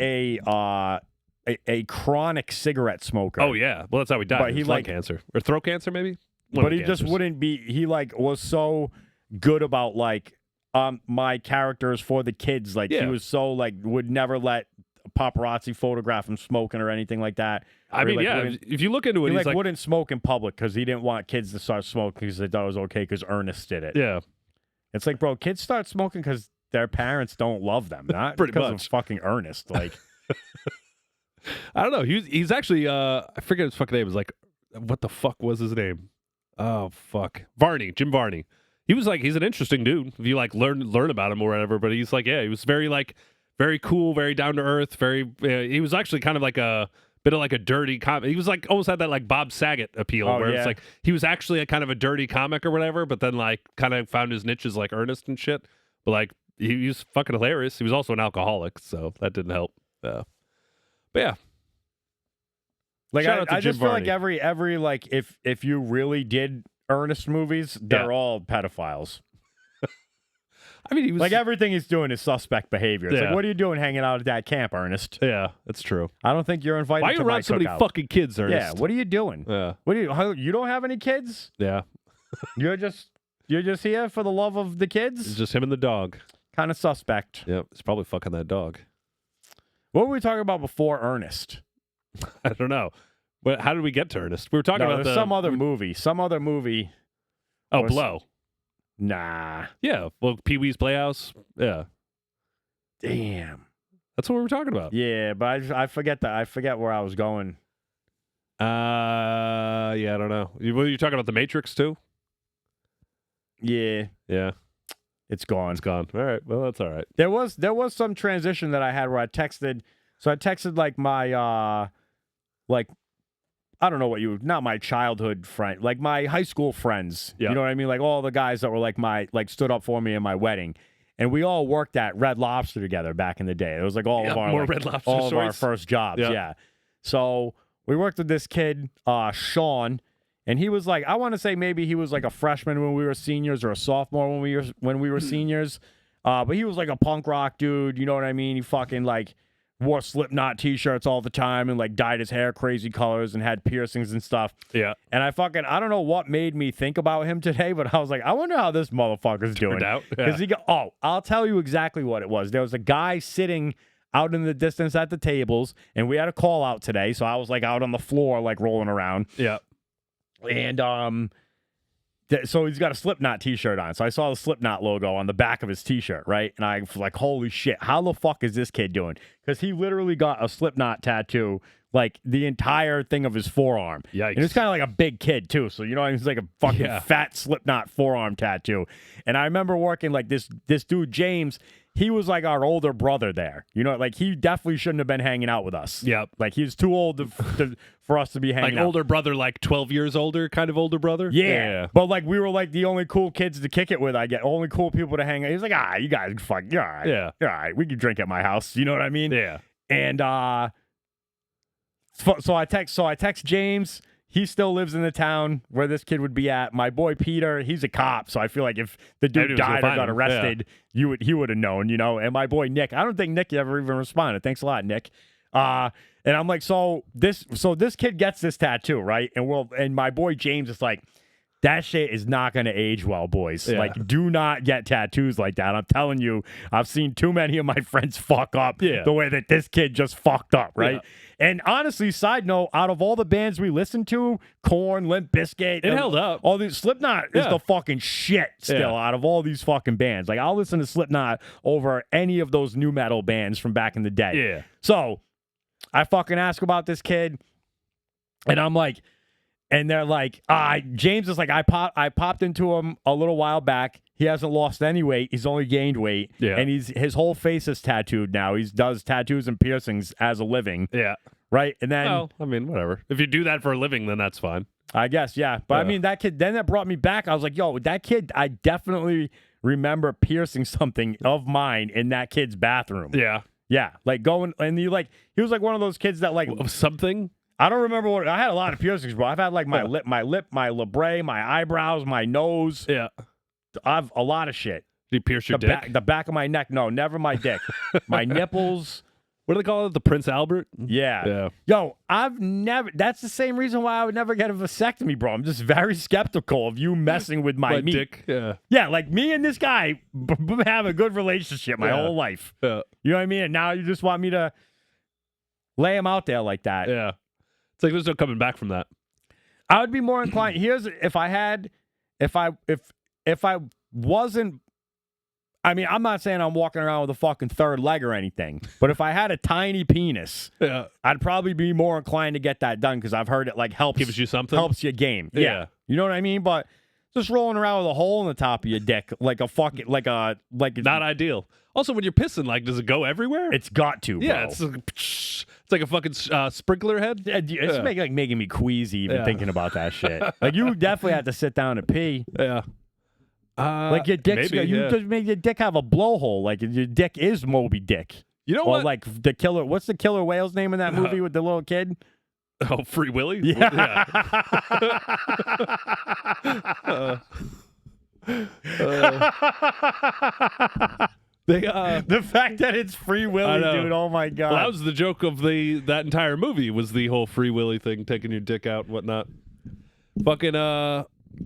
a chronic cigarette smoker. Oh, yeah. Well, that's how he died. But It he, was lung like- cancer. Or throat cancer, maybe? One But of he the just cancers. wouldn't be. He like was so good about like my characters for the kids. Like he Yeah. was so like would never let paparazzi photograph him smoking or anything like that. I Or he, mean, like, yeah. wouldn't- If you look into it, He he's like, wouldn't smoke in public because he didn't want kids to start smoking because they thought it was okay because Ernest did it. yeah. It's like, bro, kids start smoking because their parents don't love them, not Pretty because much. of fucking Ernest. Like, I don't know. He's actually, I forget his fucking name. It was like, what the fuck was his name? Oh, fuck. Varney, Jim Varney. He was like, he's an interesting dude. If you like learn about him or whatever, but he's like, yeah, he was very like, very cool, very down to earth, very, he was actually kind of like a bit of like a dirty comic. He was like, almost had that like Bob Saget appeal Oh, where yeah. it's like, he was actually a kind of a dirty comic or whatever, but then like kind of found his niches like Ernest and shit. But like, he was fucking hilarious. He was also an alcoholic, so that didn't help. But yeah. like Shout out to I just Jim feel like Varney. every like if you really did Ernest movies, they're Yeah. all pedophiles. I mean, he was Like everything he's doing is suspect behavior. It's Yeah. like, what are you doing hanging out at that camp, Ernest? yeah, that's true. I don't think you're invited Why are to you my around so many cookout. fucking kids, Ernest? Yeah, what are you doing? Yeah, What do you don't have any kids? yeah. You're just here for the love of the It's kids? just him and the dog. Kind of suspect. Yep, it's probably fucking that dog. What were we talking about before Ernest? I don't know. But how did we get to Ernest? We were talking about some other movie. Some other movie. Oh, Blow. Nah. Yeah. Well, Pee-wee's Playhouse. Yeah. Damn. That's what we were talking about. Yeah, but I forget that. I forget where I was going. Yeah, I don't know. Were you talking about The Matrix too? Yeah. Yeah. It's gone. It's gone. All right. Well, that's all right. There was some transition that I had where I texted. So I texted like my like I don't know what not my childhood friend, like my high school friends. Yeah. You know what I mean? Like all the guys that were like stood up for me in my wedding. And we all worked at Red Lobster together back in the day. It was like all of our Red Lobster all of our stories. first jobs. Yeah. So we worked with this kid, Sean, and he was like, I want to say maybe he was like a freshman when we were seniors or a sophomore when we were seniors. But he was like a punk rock dude. You know what I mean? He fucking like wore Slipknot t-shirts all the time and like dyed his hair crazy colors and had piercings and stuff. Yeah. And I don't know what made me think about him today, but I was like, I wonder how this motherfucker's doing. Because I'll tell you exactly what it was. There was a guy sitting out in the distance at the tables, and we had a call out today, so I was like out on the floor, like rolling around. Yeah. And so he's got a Slipknot t-shirt on. So I saw the Slipknot logo on the back of his t-shirt, right? And I was like, holy shit, how the fuck is this kid doing? Because he literally got a Slipknot tattoo, like the entire thing of his forearm. Yikes. And it's kind of like a big kid, too. So, you know, he's like a fucking fat Slipknot forearm tattoo. And I remember working like this dude, James, he was like our older brother there. You know, like he definitely shouldn't have been hanging out with us. Yep. Like he's too old for us to be hanging like out. older brother, like 12 years older, kind of older brother? Yeah. But like we were like the only cool kids to kick it with, only cool people to hang out. He's like, you guys fuck, you're all right. Yeah. You're all right. We can drink at my house. You know what I mean? Yeah. And so I text James. He still lives in the town where this kid would be at. My boy Peter, he's a cop, so I feel like if the dude died or got arrested, he would have known, you know. And my boy Nick, I don't think Nick ever even responded. Thanks a lot, Nick. And I'm like, so this kid gets this tattoo, right? And my boy James is like, that shit is not going to age well, boys. Yeah. Like, do not get tattoos like that. I'm telling you, I've seen too many of my friends fuck up the way that this kid just fucked up, right? Yeah. And honestly, side note, out of all the bands we listened to, Korn, Limp Bizkit, it held up. All these Slipknot is the fucking shit still out of all these fucking bands. Like, I'll listen to Slipknot over any of those new metal bands from back in the day. Yeah. So I fucking ask about this kid, and I'm like, and they're like, James is like, I popped into him a little while back. He hasn't lost any weight. He's only gained weight. Yeah. And his whole face is tattooed now. He does tattoos and piercings as a living. Yeah. Right? And then... Well, I mean, whatever. If you do that for a living, then that's fine. I guess, yeah. But I mean, that kid, then that brought me back. I was like, yo, that kid, I definitely remember piercing something of mine in that kid's bathroom. Yeah. Yeah. Like going, and he was like one of those kids that like... Something? I don't remember what I had. A lot of piercings, bro. I've had like my lip, my labrae, my eyebrows, my nose. Yeah, I've a lot of shit. Did you pierce your dick? The back of my neck. No, never my dick. My nipples. What do they call it? The Prince Albert? Yeah. Yo, I've never. That's the same reason why I would never get a vasectomy, bro. I'm just very skeptical of you messing with my meat. Dick. Yeah. Yeah, like me and this guy have a good relationship my whole life. Yeah. You know what I mean? And now you just want me to lay him out there like that. Yeah. It's like there's no coming back from that. I would be more inclined. Here's if I wasn't. I mean, I'm not saying I'm walking around with a fucking third leg or anything, but if I had a tiny penis, I'd probably be more inclined to get that done because I've heard it like gives you something, helps you game. Yeah, you know what I mean. But just rolling around with a hole in the top of your dick, like a fucking like not ideal. Also, when you're pissing, like, does it go everywhere? It's got to, bro. Yeah, it's like a fucking sprinkler head. It's making me queasy even thinking about that shit. Like, you definitely have to sit down and pee. Yeah. Like, your dick's just make your dick have a blowhole. Like, your dick is Moby Dick. You know what? Like, the killer, what's the killer whale's name in that movie with the little kid? Oh, Free Willy? Yeah. The fact that it's Free Willy, dude, oh my God. Well, that was the joke of that entire movie, was the whole Free Willy thing, taking your dick out and whatnot. Fucking,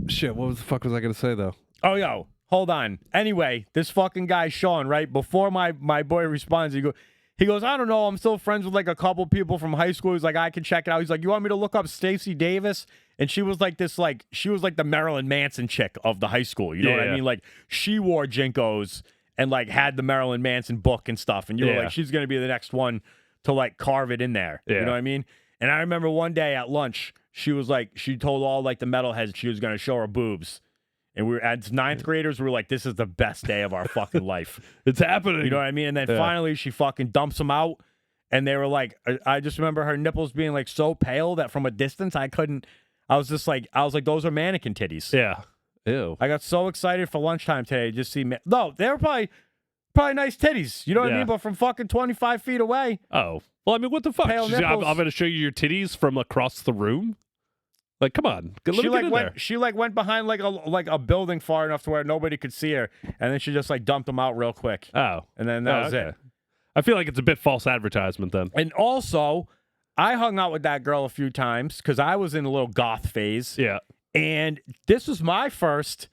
shit, what the fuck was I going to say, though? Oh, yo, hold on. Anyway, this fucking guy, Sean, right? Before my boy responds, he goes, I don't know. I'm still friends with like a couple people from high school. He's like, I can check it out. He's like, you want me to look up Stacey Davis? And she was like this, like, she was like the Marilyn Manson chick of the high school. You know what I mean? Like, she wore Jinkos and like had the Marilyn Manson book and stuff. And you were like, she's going to be the next one to like carve it in there. You know what I mean? And I remember one day at lunch, she was like, she told all like the metalheads she was going to show her boobs. And we were as ninth graders, we were like, this is the best day of our fucking life. It's happening. You know what I mean? And then finally she fucking dumps them out. And they were like, I just remember her nipples being like so pale that from a distance I was like, those are mannequin titties. Yeah. Ew. I got so excited for lunchtime today to just see. No, they were probably nice titties. You know what I mean? But from fucking 25 feet away. Oh. Well, I mean, what the fuck? Pale I'm nipples. going to show you your titties from across the room? Like, come on. Let me get in there. She like went behind like a building far enough to where nobody could see her, and then she just like dumped them out real quick. Oh. And then that was it. I feel like it's a bit false advertisement then. And also, I hung out with that girl a few times because I was in a little goth phase. Yeah. And this was my first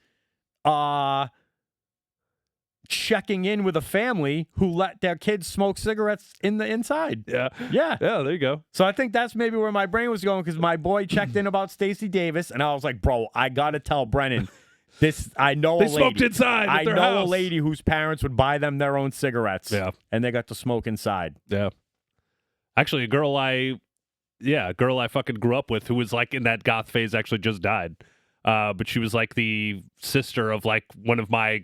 checking in with a family who let their kids smoke cigarettes in the inside. Yeah. Yeah. Yeah, there you go. So I think that's maybe where my brain was going because my boy checked in about Stacey Davis, and I was like, bro, I got to tell Brennan. I know They a lady. smoked inside at their a house. lady whose parents would buy them their own cigarettes. Yeah. And they got to smoke inside. Yeah. Actually, a girl I fucking grew up with who was like in that goth phase actually just died. But she was like the sister of like one of my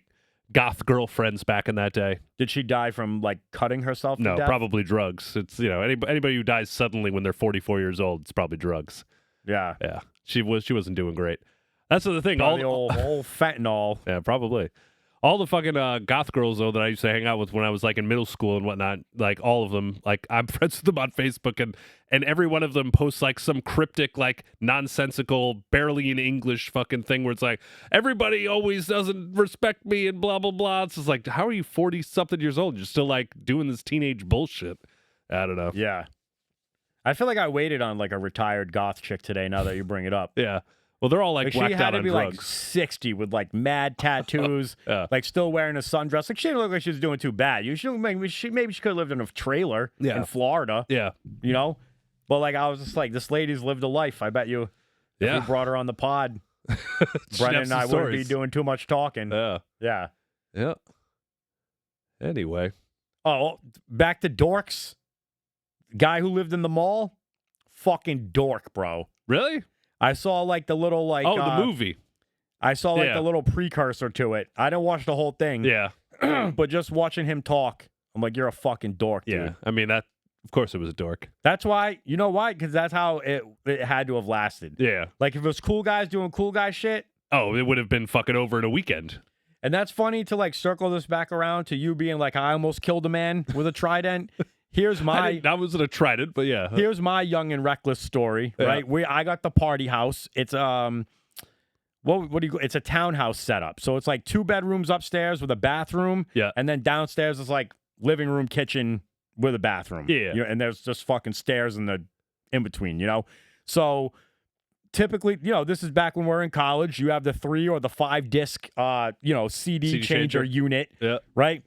goth girlfriends back in that day. Did she die from like cutting herself to No, death? probably drugs. It's, anybody who dies suddenly when they're 44 years old, it's probably drugs. Yeah. Yeah. She wasn't doing great. That's the thing. Probably old fentanyl. Yeah, probably. All the fucking goth girls, though, that I used to hang out with when I was, like, in middle school and whatnot, like, all of them, like, I'm friends with them on Facebook, and every one of them posts, like, some cryptic, like, nonsensical, barely in English fucking thing where it's like, everybody always doesn't respect me and blah, blah, blah. It's just like, how are you 40-something years old? You're still, like, doing this teenage bullshit. I don't know. Yeah. I feel like I waited on, like, a retired goth chick today now that you bring it up. Yeah. Well, they're all like she whacked had out to on be drugs. like 60 with like mad tattoos, Yeah. like still wearing a sundress. Like she didn't look like she was doing too bad. Maybe she could have lived in a trailer in Florida. Yeah. You know? But like I was just like, this lady's lived a life. I bet you if we brought her on the pod, Brennan and I wouldn't be doing too much talking. Yeah. Yeah. Yeah. Anyway. Oh, back to dorks. Guy who lived in the mall, fucking dork, bro. Really? I saw like the little like the movie. I saw like the little precursor to it. I didn't watch the whole thing. Yeah. But just watching him talk, I'm like, you're a fucking dork, dude. Yeah. I mean, of course it was a dork. That's why, you know why? Because that's how it had to have lasted. Yeah. Like if it was cool guys doing cool guy shit. Oh, it would have been fucking over in a weekend. And that's funny to like circle this back around to you being like, I almost killed a man with a trident. Here's my that wasn't a trident, but yeah. Here's my young and reckless story, right? I got the party house. It's it's a townhouse setup. So it's like 2 bedrooms upstairs with a bathroom. Yeah. And then downstairs is like living room, kitchen with a bathroom. Yeah. And there's just fucking stairs in between, you know? So typically, this is back when we're in college. You have the 3 or the 5 disc CD changer unit. Yeah. Right?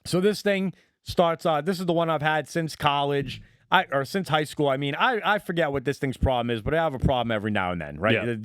So this thing starts this is the one I've had since college or since high school. I mean, I forget what this thing's problem is, but I have a problem every now and then, right? Yeah.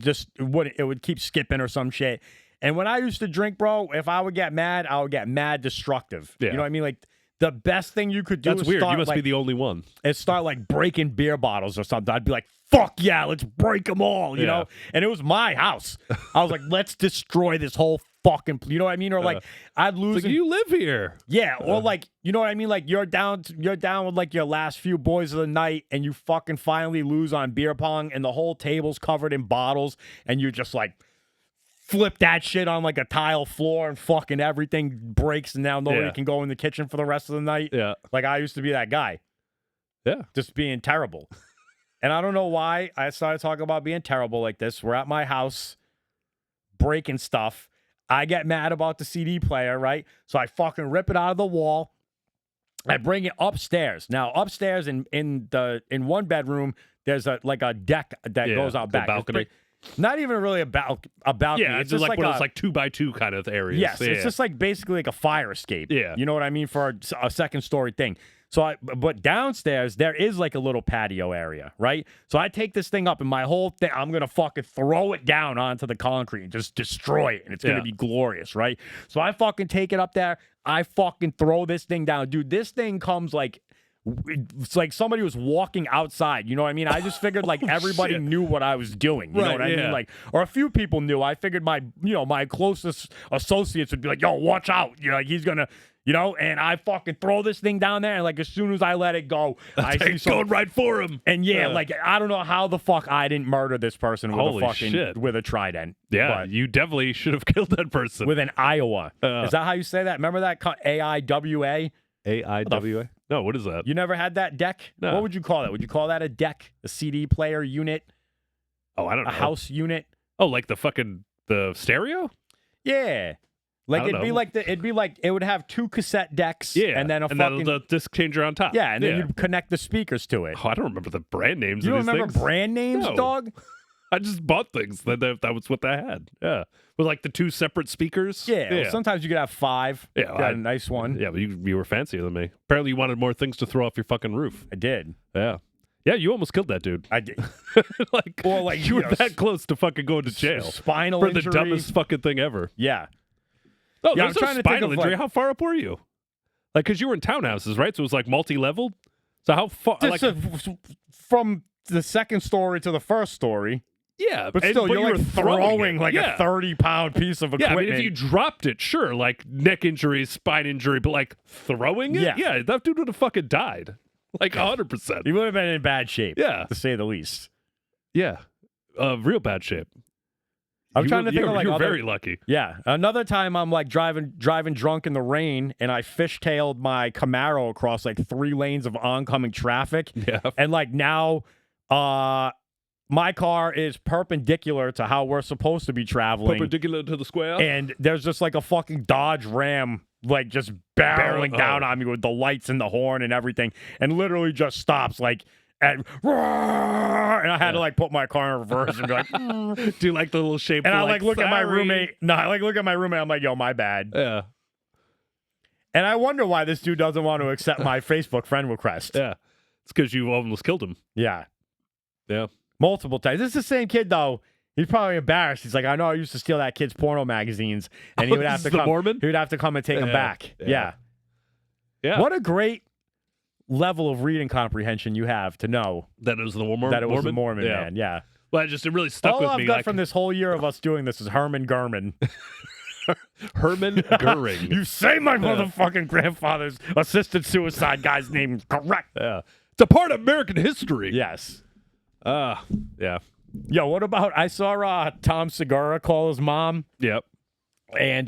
It would keep skipping or some shit. And when I used to drink, bro, if I would get mad, I would get mad destructive. Yeah. You know what I mean? Like the best thing you could do That's is weird. start, You must like, be the only one. is start like breaking beer bottles or something. I'd be like, fuck yeah, let's break them all, you know? And it was my house. I was like, let's destroy this whole fucking, you know what I mean? Or like I'd lose. It's like, you live here. Yeah, or like, you know what I mean? Like you're down with like your last few boys of the night and you fucking finally lose on beer pong and the whole table's covered in bottles and you just like flip that shit on like a tile floor and fucking everything breaks and now nobody can go in the kitchen for the rest of the night. Yeah. Like I used to be that guy. Yeah. Just being terrible. And I don't know why I started talking about being terrible like this. We're at my house breaking stuff. I get mad about the CD player, right? So I fucking rip it out of the wall. I bring it upstairs. Now, upstairs in one bedroom, there's a deck that goes out back. Balcony. Not even really about Yeah, me. it's just like one of those like 2x2 kind of areas. Yes, yeah. it's just like basically like a fire escape. Yeah. You know what I mean? For a second story thing. So but downstairs there is like a little patio area, right? So I take this thing up and my whole thing, I'm gonna fucking throw it down onto the concrete and just destroy it, and it's gonna be glorious, right? So I fucking take it up there. I fucking throw this thing down, dude. This thing comes like. It's like somebody was walking outside. You know what I mean? I just figured like everybody knew what I was doing. You know what I mean? Like, or a few people knew. I figured my closest associates would be like, yo, watch out. You know, like he's gonna, and I fucking throw this thing down there. And like, as soon as I let it go, I see going right for him. And like, I don't know how the fuck I didn't murder this person with with a trident. Yeah, you definitely should have killed that person. With an Iowa. Is that how you say that? Remember that? AIWA? AIWA? No, what is that? You never had that deck? No. What would you call that? Would you call that a deck? A CD player unit? Oh, I don't know. A house unit? Oh, like the stereo? Yeah. Like it would have 2 cassette decks and then the disc changer on top. Yeah, and then you'd connect the speakers to it. Oh, I don't remember the brand names You of don't these remember things. brand names, No. dog? I just bought things. That was what I had. Yeah. With like the 2 separate speakers. Yeah. Well, sometimes you could have 5. Yeah. You got a nice one. Yeah, but you were fancier than me. Apparently you wanted more things to throw off your fucking roof. I did. Yeah. Yeah, you almost killed that dude. I did. You were that close to fucking going to jail. Spinal for injury. the dumbest fucking thing ever. Yeah. Oh, Yeah, there's no spinal injury. How far up were you? Like, because you were in townhouses, right? So it was like multi-leveled. So how far? From the second story to the first story. Yeah, but still, you're like throwing like a 30-pound piece of equipment. Yeah, I mean, if you dropped it, sure, like neck injury, spine injury, but like throwing it, yeah, that dude would have fucking died, like 100%. He would have been in bad shape, yeah, to say the least. Yeah, real bad shape. I'm trying to think of like you're very lucky. Yeah, another time I'm like driving drunk in the rain, and I fishtailed my Camaro across like 3 lanes of oncoming traffic. Yeah, and like now, my car is perpendicular to how we're supposed to be traveling. Perpendicular to the square. And there's just like a fucking Dodge Ram like just barreling down on me with the lights and the horn and everything, and literally just stops like at and I had to like put my car in reverse and be like do like the little shape. And I like look at my roommate. No, I like look at my roommate. I'm like, yo, my bad. Yeah. And I wonder why this dude doesn't want to accept my Facebook friend request. Yeah. It's because you almost killed him. Yeah. Yeah. Multiple times. This is the same kid, though. He's probably embarrassed. He's like, I know I used to steal that kid's porno magazines, and he would have to come. Mormon? He would have to come and take them back. Yeah. Yeah. What a great level of reading comprehension you have to know that it was the Mormon. That it was the Mormon man. Yeah. Well, it really stuck with me. All I've got from this whole year of us doing this is Herman Gurman. Herman Goering. You say my motherfucking grandfather's assisted suicide guy's name is correct. Yeah. It's a part of American history. Yes. Yeah. Yo, what about, I saw Tom Segura call his mom. Yep. And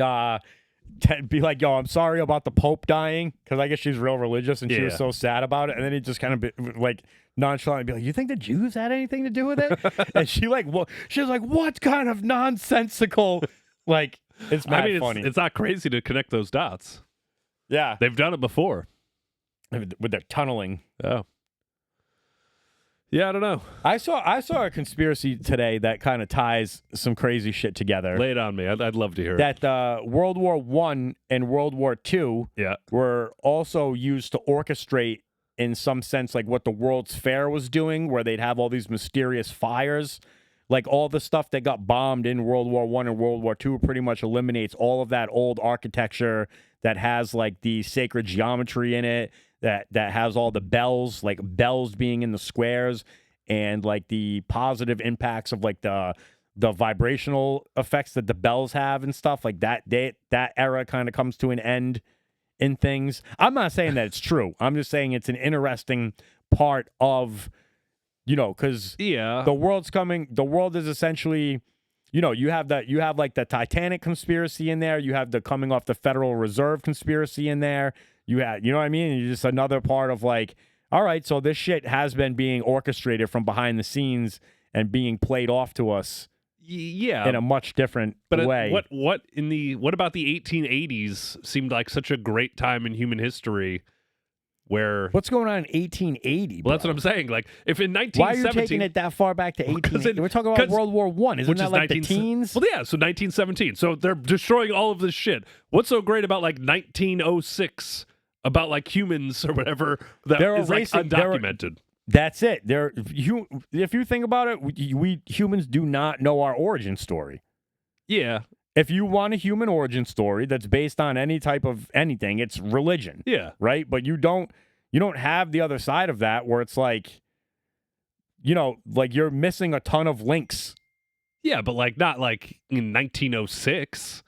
be like, yo, I'm sorry about the Pope dying, because I guess she's real religious and she was so sad about it. And then he just kind of like nonchalant be like, you think the Jews had anything to do with it? And she was like, what kind of nonsensical, like, it's mad funny. It's not crazy to connect those dots. Yeah. They've done it before. With their tunneling. Oh. Yeah, I don't know. I saw a conspiracy today that kind of ties some crazy shit together. Lay it on me. I'd love to hear it. That World War I and World War II were also used to orchestrate, in some sense, like what the World's Fair was doing, where they'd have all these mysterious fires. Like all the stuff that got bombed in World War I and World War II pretty much eliminates all of that old architecture that has like the sacred geometry in it, that has all the bells, like bells being in the squares, and like the positive impacts of like the vibrational effects that the bells have and stuff like that. That era kind of comes to an end in things. I'm not saying that it's true. I'm just saying it's an interesting part of, because the world's coming. The world is essentially, you have like the Titanic conspiracy in there. You have the coming off the Federal Reserve conspiracy in there. You know what I mean? It's just another part of like, all right, so this shit has been being orchestrated from behind the scenes and being played off to us. Yeah, in a much different way. What about the 1880s seemed like such a great time in human history where What's going on in 1880? well, that's what I'm saying. Like, if in Why are 1917, you taking it that far back to 1880? We're talking about World War One. Isn't that like the teens? Well, yeah, so 1917. So they're destroying all of this shit. What's so great about like 1906 about like humans or whatever that is like undocumented? That's it. If you think about it, we humans do not know our origin story. Yeah. If you want a human origin story that's based on any type of anything, it's religion. Yeah. Right? But you don't have the other side of that where it's like, like you're missing a ton of links. Yeah, but like not like in 1906.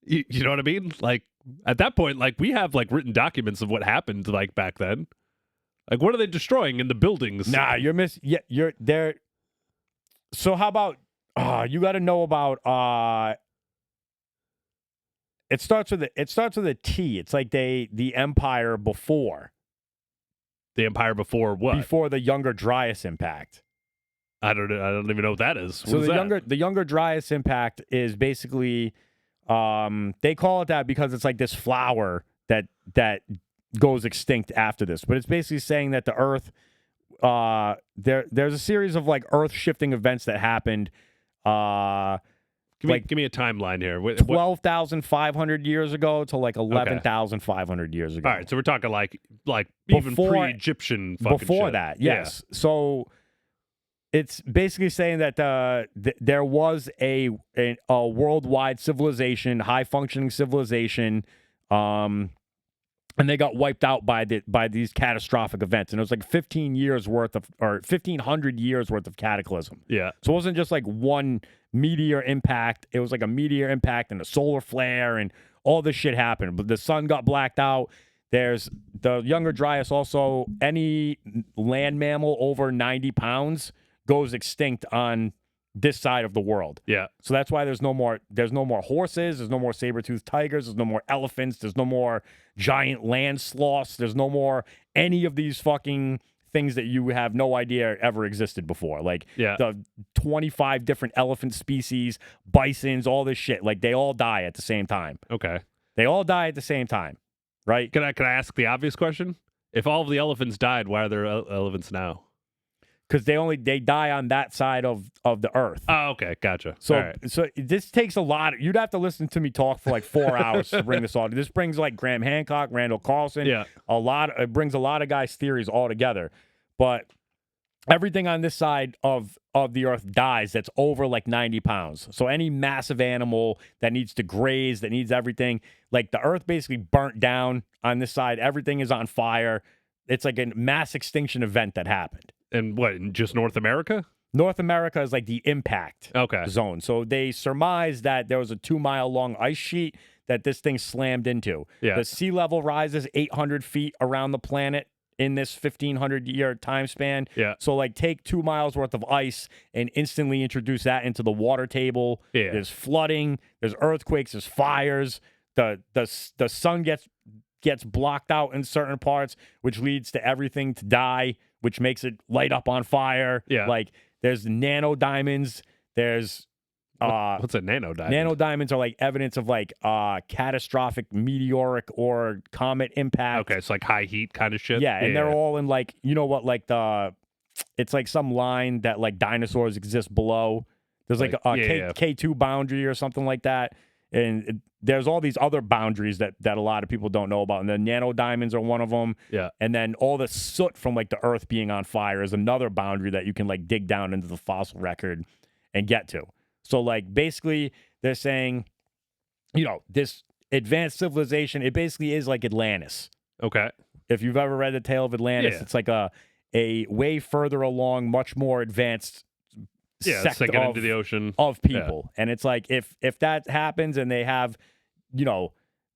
You know what I mean? Like at that point, like we have like written documents of what happened like back then. Like what are they destroying in the buildings? Nah, you're missing. Yeah, you're there. So how about you got to know about It starts with a T. It's like the empire before. The empire before what? Before the Younger Dryas impact. I don't even know what that is. So the Younger Dryas impact is basically they call it that because it's like this flower that goes extinct after this. But it's basically saying that the Earth there's a series of like Earth shifting events that happened Give me a timeline here. 12,500 years ago to like 11,500 years ago. All right, so we're talking like even pre-Egyptian fucking before shit. that, yes. Yeah. So it's basically saying that there was a worldwide civilization, high functioning civilization, and they got wiped out by these catastrophic events, and it was like 1500 years worth of cataclysm. Yeah. So it wasn't just like one meteor impact. It was like a meteor impact and a solar flare, and all this shit happened. But the sun got blacked out. There's the Younger Dryas. Also, any land mammal over 90 pounds goes extinct on this side of the world. Yeah. So that's why there's no more horses, there's no more saber-toothed tigers, there's no more elephants, there's no more giant land sloths, there's no more any of these fucking things that you have no idea ever existed before. Like the 25 different elephant species, bisons, all this shit. Like they all die at the same time. Okay. They all die at the same time. Right? Can I ask the obvious question? If all of the elephants died, why are there elephants now? Because they die on that side of the earth. Oh, okay, gotcha. So this takes a lot. You'd have to listen to me talk for like 4 hours to bring this all. This brings like Graham Hancock, Randall Carlson. Yeah, it brings a lot of guys' theories all together. But everything on this side of the earth dies that's over like 90 pounds. So any massive animal that needs to graze, that needs everything, like the earth basically burnt down on this side. Everything is on fire. It's like a mass extinction event that happened. And what, in just North America? North America is like the impact zone. So they surmised that there was a 2-mile long ice sheet that this thing slammed into. Yeah. The sea level rises 800 feet around the planet in this 1,500-year time span. Yeah. So like take 2 miles worth of ice and instantly introduce that into the water table. Yeah. There's flooding. There's earthquakes. There's fires. The sun gets blocked out in certain parts, which leads to everything to die, which makes it light up on fire. Yeah. Like there's nanodiamonds. There's what's a nanodiamond? Nanodiamonds are like evidence of like catastrophic meteoric or comet impact. Okay, it's like high heat kind of shit. Yeah, and they're all in like, you know what, like it's like some line that like dinosaurs exist below. There's like a K2 boundary or something like that. And there's all these other boundaries that a lot of people don't know about. And the nanodiamonds are one of them. Yeah. And then all the soot from like the earth being on fire is another boundary that you can like dig down into the fossil record and get to. So like basically they're saying, this advanced civilization, it basically is like Atlantis. Okay. If you've ever read the tale of Atlantis, it's like a way further along, much more advanced it's like into the ocean of people. And it's like if that happens and they have,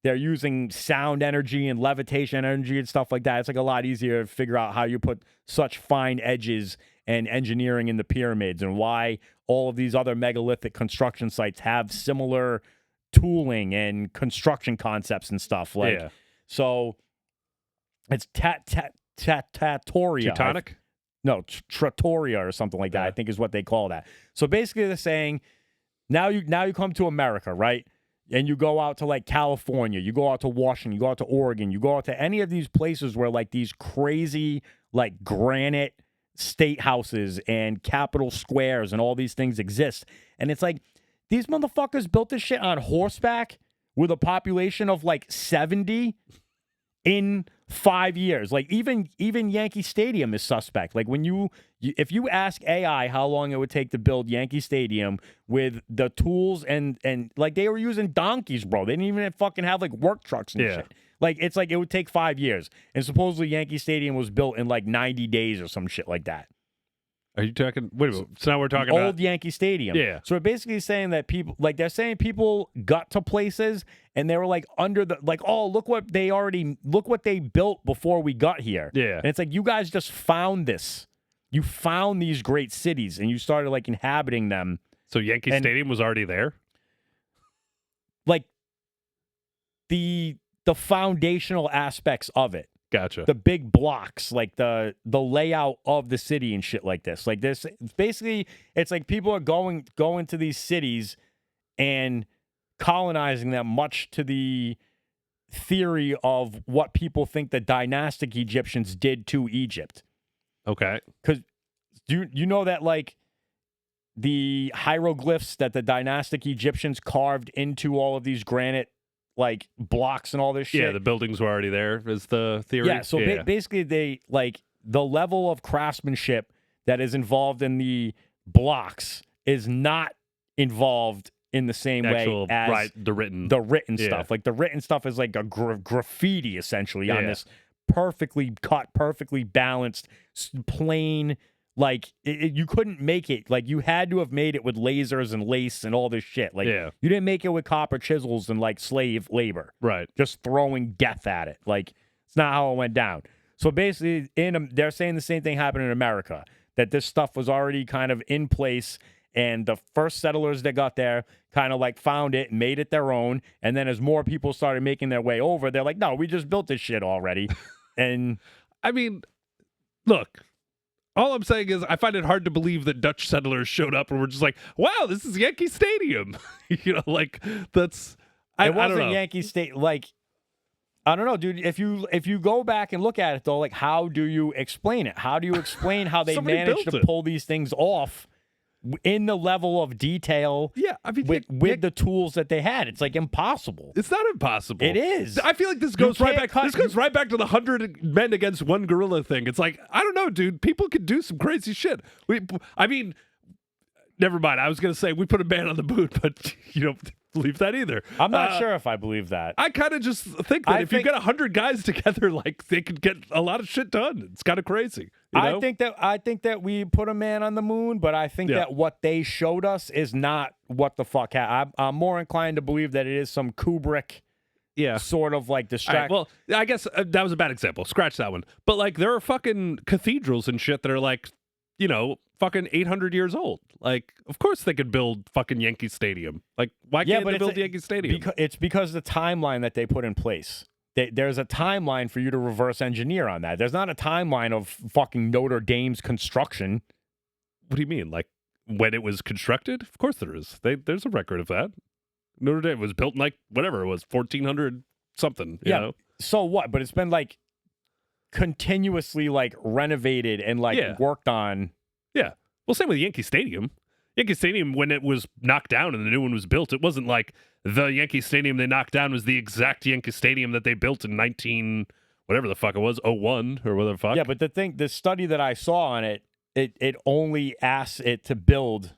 they're using sound energy and levitation energy and stuff like that, it's like a lot easier to figure out how you put such fine edges and engineering in the pyramids and why all of these other megalithic construction sites have similar tooling and construction concepts and stuff. So it's Trattoria. Teutonic? No, Trattoria or something like that, I think is what they call that. So basically they're saying, now you come to America, right? and you go out to like California, you go out to Washington, you go out to Oregon, you go out to any of these places where like these crazy like granite state houses and Capitol squares and all these things exist. And it's like these motherfuckers built this shit on horseback with a population of like 70 in 5 years. Like even Yankee Stadium is suspect. Like when if you ask AI how long it would take to build Yankee Stadium with the tools and like they were using donkeys, bro. They didn't even fucking have like work trucks and shit. Like it's like it would take 5 years. And supposedly Yankee Stadium was built in like 90 days or some shit like that. Are you talking? Wait a minute. So now we're talking old about Yankee Stadium. Yeah. So we're basically saying that people, like they're saying people got to places and they were like under the, like, oh, look what they built before we got here. Yeah. And it's like, you guys just found this. You found these great cities and you started like inhabiting them. So Yankee Stadium was already there? Like the foundational aspects of it. Gotcha. The big blocks, like the layout of the city and shit like this. Like this, basically, it's like people are going to these cities and colonizing them, much to the theory of what people think the dynastic Egyptians did to Egypt. Okay. Because you know that like the hieroglyphs that the dynastic Egyptians carved into all of these granite like blocks and all this shit. Yeah, the buildings were already there, is the theory. Yeah, so basically they like the level of craftsmanship that is involved in the blocks is not involved in the same way as the written stuff. Like the written stuff is like a graffiti essentially on this perfectly cut, perfectly balanced, plain. Like you couldn't make it. Like you had to have made it with lasers and lace and all this shit. Like you didn't make it with copper chisels and like slave labor. Right. Just throwing death at it. Like it's not how it went down. So basically, they're saying the same thing happened in America. That this stuff was already kind of in place, and the first settlers that got there kind of like found it, made it their own, and then as more people started making their way over, they're like, no, we just built this shit already. And I mean, look. All I'm saying is I find it hard to believe that Dutch settlers showed up and were just like, wow, this is Yankee Stadium. You know, like that's it wasn't Yankee State. Like, I don't know, dude. If you go back and look at it though, like how do you explain it? How do you explain how they managed to pull these things off in the level of detail? Yeah, I mean, with the tools that they had, it's like impossible. It's not impossible. It is. I feel like this goes right back. This goes right back to the 100 men against one gorilla thing. It's like I don't know, dude. People could do some crazy shit. I mean, never mind. I was gonna say we put a man on the moon, but you don't believe that either. I'm not sure if I believe that. I kind of just think that if you get 100 guys together, like they could get a lot of shit done. It's kind of crazy. You know? I think that we put a man on the moon, but I think that what they showed us is not what the fuck happened. I'm more inclined to believe that it is some Kubrick, sort of like distract. Right, well, I guess that was a bad example. Scratch that one. But like, there are fucking cathedrals and shit that are like, you know, fucking 800 years old. Like, of course they could build fucking Yankee Stadium. Like, why can't they build Yankee Stadium? It's because the timeline that they put in place. There's a timeline for you to reverse engineer on that. There's not a timeline of fucking Notre Dame's construction. What do you mean? Like when it was constructed? Of course there is. There's a record of that. Notre Dame was built in like whatever it was, 1400 something. You know? So what? But it's been like continuously like renovated and like worked on. Yeah. Well, same with Yankee Stadium. Yankee Stadium, when it was knocked down and the new one was built, it wasn't like the Yankee Stadium they knocked down was the exact Yankee Stadium that they built in 19 whatever the fuck it was, 01 or whatever the fuck. Yeah, but the study that I saw on it only asks it to build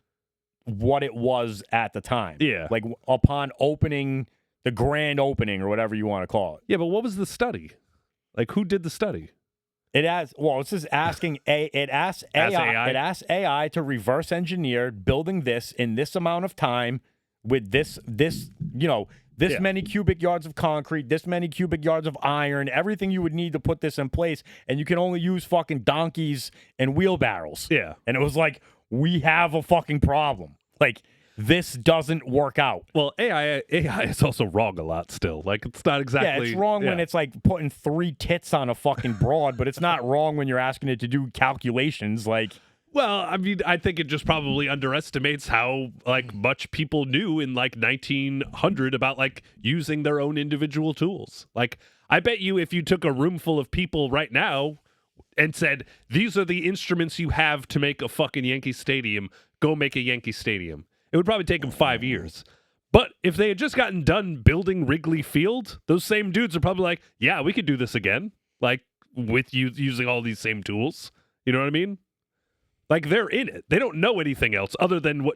what it was at the time. Yeah. Like upon opening, the grand opening or whatever you want to call it. Yeah, but what was the study? Like who did the study? It's just asking it asks AI to reverse engineer building this in this amount of time with this many cubic yards of concrete, this many cubic yards of iron, everything you would need to put this in place, and you can only use fucking donkeys and wheelbarrows. Yeah. And it was like, we have a fucking problem. Like, this doesn't work out. Well, AI is also wrong a lot still. Like, it's not exactly... Yeah, it's wrong when it's like putting 3 tits on a fucking broad, but it's not wrong when you're asking it to do calculations. Like... Well, I mean, I think it just probably underestimates how like much people knew in like 1900 about like using their own individual tools. Like, I bet you if you took a room full of people right now and said, these are the instruments you have to make a fucking Yankee Stadium, go make a Yankee Stadium, it would probably take them 5 years. But if they had just gotten done building Wrigley Field, those same dudes are probably like, yeah, we could do this again. Like, with you using all these same tools. You know what I mean? Like, they're in it. They don't know anything else other than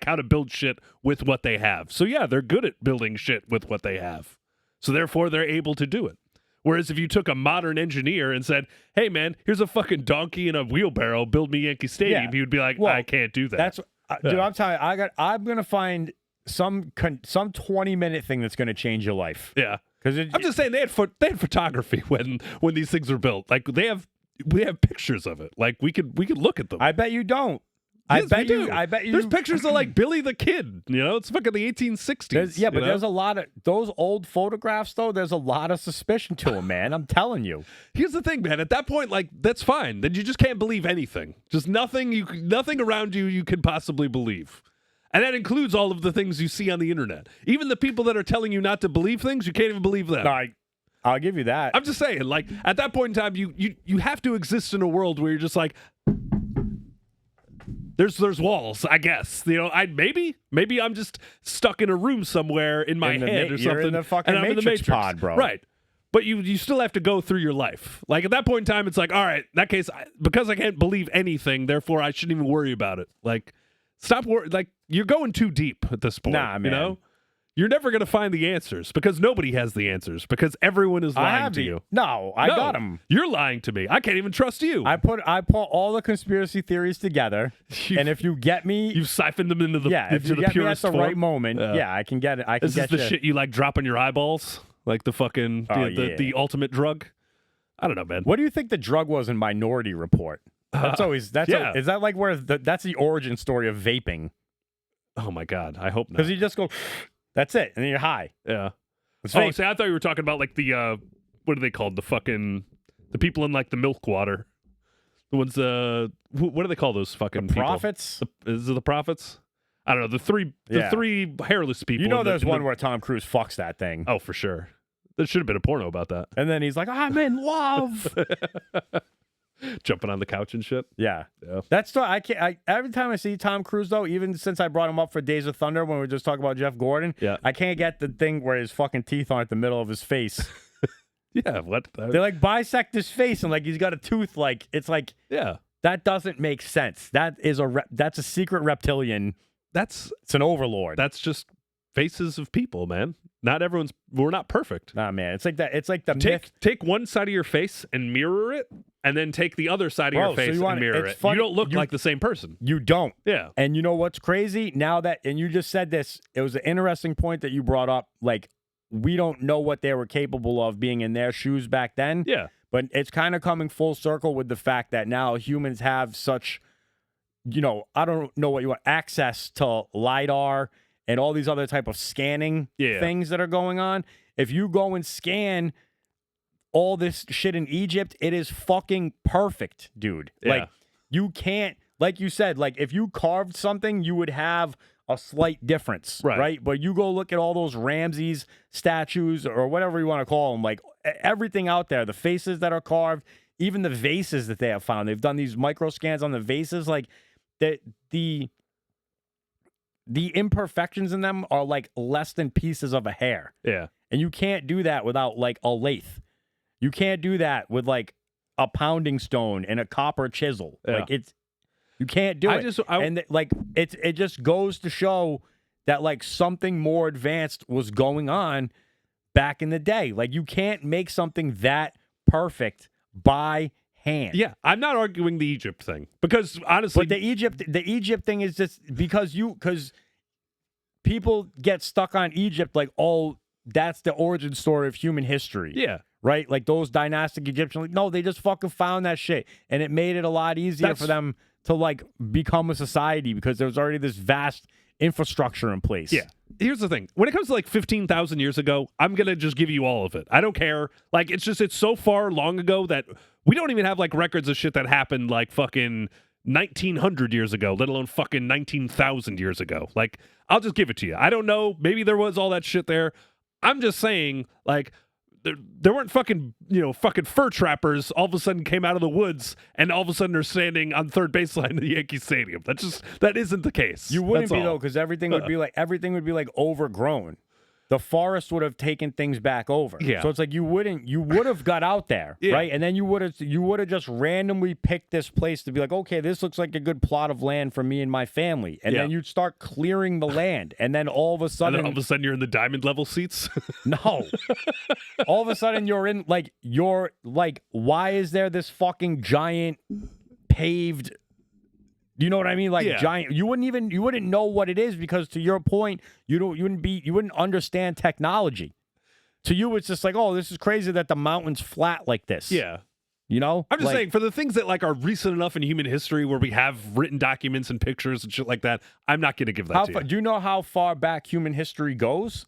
how to build shit with what they have. So yeah, they're good at building shit with what they have. So therefore, they're able to do it. Whereas if you took a modern engineer and said, hey man, here's a fucking donkey and a wheelbarrow, build me Yankee Stadium, he would be like, I can't do that. That's dude, I'm telling you, I'm gonna find some 20-minute thing that's gonna change your life. Yeah. I'm just saying they had photography when these things were built. Like we have pictures of it. Like we could look at them. I bet you don't. Yes, I bet you. There's pictures of like Billy the Kid. You know, it's fucking the 1860s. But there's a lot of those old photographs though. There's a lot of suspicion to them, man. I'm telling you. Here's the thing, man. At that point, like that's fine. Then you just can't believe anything. Just nothing around you can possibly believe. And that includes all of the things you see on the internet. Even the people that are telling you not to believe things, you can't even believe them. I'll give you that. I'm just saying, like, at that point in time, you have to exist in a world where you're just like, there's walls, I guess. You know, maybe I'm just stuck in a room somewhere in my head or something. You're in the fucking Matrix pod, bro. Right. But you still have to go through your life. Like, at that point in time, it's like, all right, in that case, because I can't believe anything, therefore I shouldn't even worry about it. Like, stop worrying. Like, you're going too deep at this point. Nah, man. You know? You're never going to find the answers because nobody has the ansers because everyone is lying to you. No, I got them. You're lying to me. I can't even trust you. I put all the conspiracy theories together, and if you get me, you siphoned them into the if you the get purest me at the form. right moment, I can get it. This is the shit you like drop on your eyeballs, like the fucking the ultimate drug. I don't know, man. What do you think the drug was in Minority Report? Is that like where that's the origin story of vaping? Oh my god, I hope not. Because you just go. That's it, and then you're high. Yeah. See, I thought you were talking about like the what are they called? The people in like the milk water. The ones what do they call those fucking people? Prophets? Is it the prophets? I don't know. The three hairless people. You know, there's one where Tom Cruise fucks that thing. Oh, for sure. There should have been a porno about that. And then he's like, I'm in love. Jumping on the couch and shit. Yeah. That's every time I see Tom Cruise though, even since I brought him up for Days of Thunder when we were just talking about Jeff Gordon, I can't get the thing where his fucking teeth aren't the middle of his face. Yeah, what? They like bisect his face and like he's got a tooth. Like it's like that doesn't make sense. That's a secret reptilian. It's an overlord. That's just faces of people, man. We're not perfect. Nah, man. It's like that. It's like the myth. Take one side of your face and mirror it, and then take the other side of your face and mirror it. Funny. You don't look like the same person. You don't. Yeah. And you know what's crazy? And you just said this, it was an interesting point that you brought up. Like, we don't know what they were capable of being in their shoes back then. Yeah. But it's kind of coming full circle with the fact that now humans have such, I don't know what you want, access to LiDAR and all these other type of scanning things that are going on. If you go and scan all this shit in Egypt, it is fucking perfect, dude. Yeah. Like, you can't, like you said, like, if you carved something, you would have a slight difference, right? But you go look at all those Ramses statues or whatever you want to call them, like, everything out there, the faces that are carved, even the vases that they have found. They've done these micro scans on the vases, like, the imperfections in them are like less than pieces of a hair. Yeah. And you can't do that without like a lathe. You can't do that with like a pounding stone and a copper chisel. Yeah. Like you can't do it. And like it just goes to show that like something more advanced was going on back in the day. Like, you can't make something that perfect by hand. Yeah, I'm not arguing the Egypt thing because honestly, but the Egypt thing is just because people get stuck on Egypt like, oh, that's the origin story of human history. Yeah, right. Like those dynastic Egyptians. Like, no, they just fucking found that shit, and it made it a lot easier for them to like become a society because there was already this vast infrastructure in place. Yeah. Here's the thing. When it comes to like 15,000 years ago, I'm going to just give you all of it. I don't care. Like, it's so far long ago that we don't even have like records of shit that happened like fucking 1900 years ago, let alone fucking 19,000 years ago. Like, I'll just give it to you. I don't know. Maybe there was all that shit there. I'm just saying, like, there weren't fucking, fucking fur trappers all of a sudden came out of the woods and all of a sudden they're standing on third baseline of the Yankee Stadium. That isn't the case. You wouldn't That's be, though, because everything would be like overgrown. The forest would have taken things back over. Yeah. So it's like you would have got out there, right? And then you would have just randomly picked this place to be like, okay, this looks like a good plot of land for me and my family. And then you'd start clearing the land. And then all of a sudden you're in the diamond level seats. No. All of a sudden you're why is there this fucking giant paved, you know what I mean? Like giant. You wouldn't know what it is because, to your point, you wouldn't understand technology. To you, it's just like, oh, this is crazy that the mountain's flat like this. Yeah. You know? I'm just saying, for the things that are recent enough in human history where we have written documents and pictures and shit like that, I'm not going to give that to you. Do you know how far back human history goes?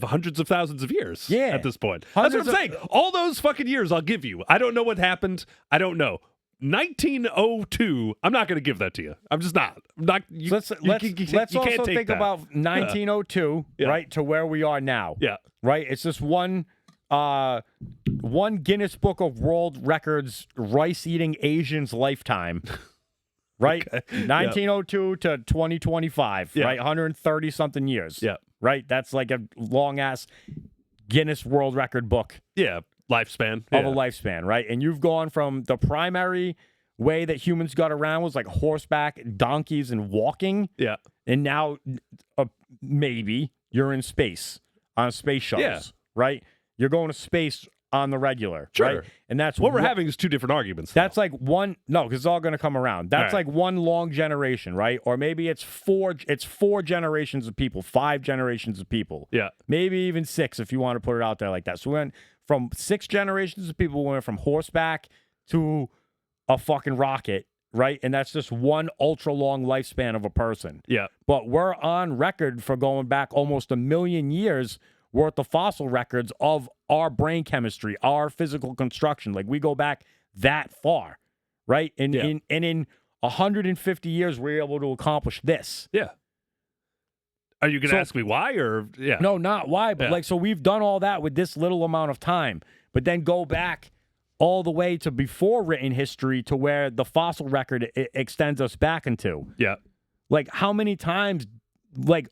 Hundreds of thousands of years. Yeah. At this point. That's what I'm saying. All those fucking years, I'll give you. I don't know what happened. I don't know. 1902, I'm not going to give that to you. I'm just not. Let's also think about 1902, right, to where we are now. Yeah. Right? It's just one Guinness Book of World Records rice-eating Asian's lifetime. Right? Okay. 1902 to 2025, right? 130-something years. Yeah. Right? That's like a long-ass Guinness World Record book. Yeah. Lifespan. Of a lifespan, right? And you've gone from the primary way that humans got around was like horseback, donkeys, and walking. Yeah. And now maybe you're in space on space shuttles, right? You're going to space on the regular, sure. Right? And that's what we're having is two different arguments. That's like one, no, because it's all going to come around. That's like one long generation, right? Or maybe it's four generations of people, 5 generations of people. Yeah. Maybe even 6 if you want to put it out there like that. So we went from 6 generations of people, we went from horseback to a fucking rocket, right? And that's just one ultra long lifespan of a person. Yeah. But we're on record for going back almost 1 million years worth of fossil records of our brain chemistry, our physical construction. Like, we go back that far, right? And in 150 years, we're able to accomplish this. Yeah. Are you going to ask me why, or No, not why, but so we've done all that with this little amount of time, but then go back all the way to before written history to where the fossil record extends us back into. Yeah. Like, how many times,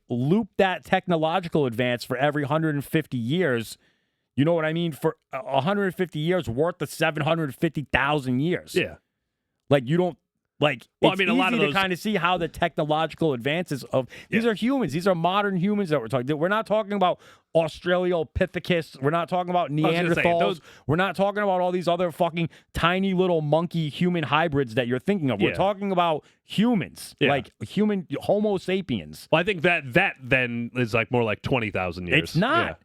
loop that technological advance for every 150 years? You know what I mean? For 150 years worth of 750,000 years. Yeah. You don't. It's a lot of easy those to kind of see how the technological advances of these are humans. These are modern humans that we're talking. We're not talking about Australopithecus. We're not talking about Neanderthals. We're not talking about all these other fucking tiny little monkey human hybrids that you're thinking of. We're talking about humans, like human Homo sapiens. Well, I think that then is more like 20,000 years. It's not. Yeah.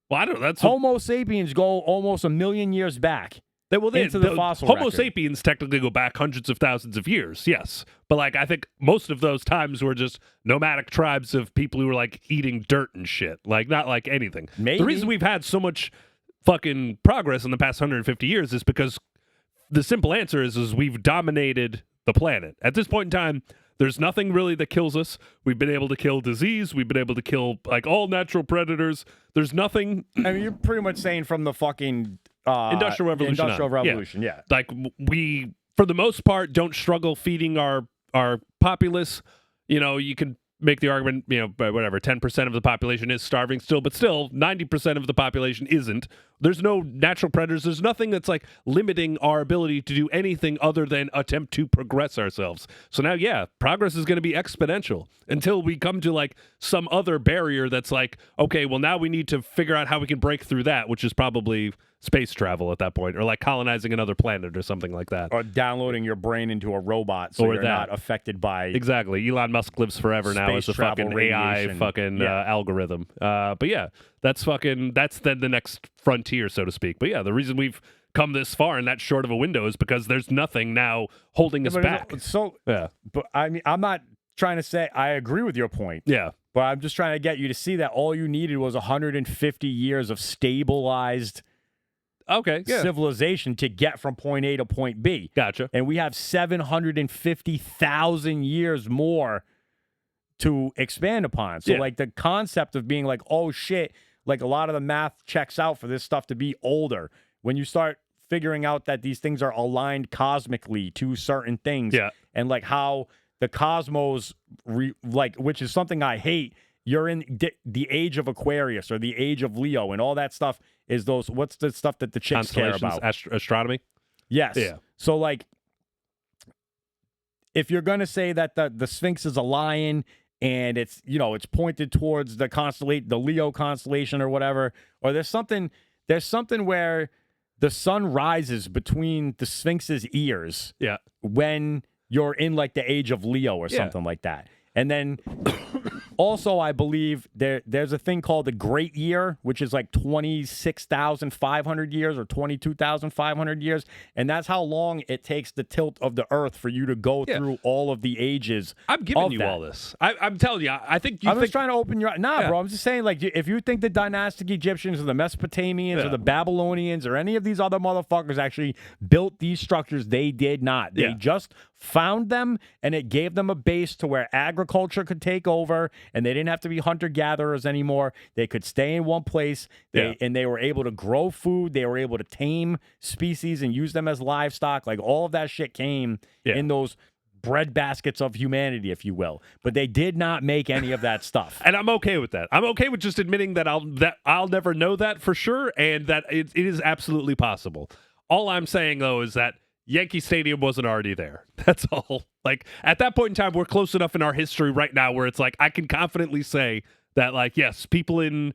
Well, I don't know. That's Homo sapiens go almost 1 million years back. Into the fossil Homo record. sapiens technically go back hundreds of thousands of years, yes. But I think most of those times were just nomadic tribes of people who were eating dirt and shit. Not like anything. Maybe. The reason we've had so much fucking progress in the past 150 years is because the simple answer is we've dominated the planet. At this point in time, there's nothing really that kills us. We've been able to kill disease. We've been able to kill all natural predators. There's nothing. I mean, you're pretty much saying from the fucking Industrial Revolution. Yeah. We, for the most part, don't struggle feeding our populace. You can make the argument, whatever, 10% of the population is starving still, but still 90% of the population isn't. There's no natural predators. There's nothing that's limiting our ability to do anything other than attempt to progress ourselves. So now, progress is going to be exponential until we come to some other barrier that's okay, well, now we need to figure out how we can break through that, which is probably space travel at that point, or colonizing another planet or something like that. Or downloading your brain into a robot so you're not affected by... Exactly. Elon Musk lives forever now as a fucking AI fucking algorithm. But that's then the next frontier, so to speak. But the reason we've come this far in that short of a window is because there's nothing now holding us back. But I mean, I'm not trying to say I agree with your point. Yeah. But I'm just trying to get you to see that all you needed was 150 years of stabilized Okay, yeah. civilization to get from point A to point B. Gotcha. And we have 750,000 years more to expand upon. So, Yeah. like, the concept of being like, oh, shit, like, a lot of the math checks out for this stuff to be older. When you start figuring out that these things are aligned cosmically to certain things, Yeah. and, like, how the cosmos, which is something I hate, you're in the age of Aquarius or the age of Leo, and all that stuff is those, what's the stuff that the chicks care about? Astronomy? Yes. Yeah. So, like, if you're going to say that the Sphinx is a lion and it's, you know, it's pointed towards the Leo constellation or whatever, or there's something where the sun rises between the Sphinx's ears Yeah. when you're in, like, the age of Leo or something like that. And then also, I believe there's a thing called the Great Year, which is like 26,500 years or 22,500 years. And that's how long it takes the tilt of the Earth for you to go through all of the ages. I'm giving of you that. all this. I'm telling you, I think you I'm think... just trying to open your... Nah, bro, I'm just saying, like, if you think the dynastic Egyptians or the Mesopotamians or the Babylonians or any of these other motherfuckers actually built these structures, they did not. They just found them, and it gave them a base to where agriculture could take over, and they didn't have to be hunter-gatherers anymore. They could stay in one place, and they were able to grow food. They were able to tame species and use them as livestock. Like, all of that shit came in those bread baskets of humanity, if you will. But they did not make any of that stuff. And I'm okay with that. I'm okay with just admitting that I'll never know that for sure, and that it is absolutely possible. All I'm saying, though, is that Yankee Stadium wasn't already there. That's all. Like, at that point in time, we're close enough in our history right now where it's like, I can confidently say that, like, yes, people in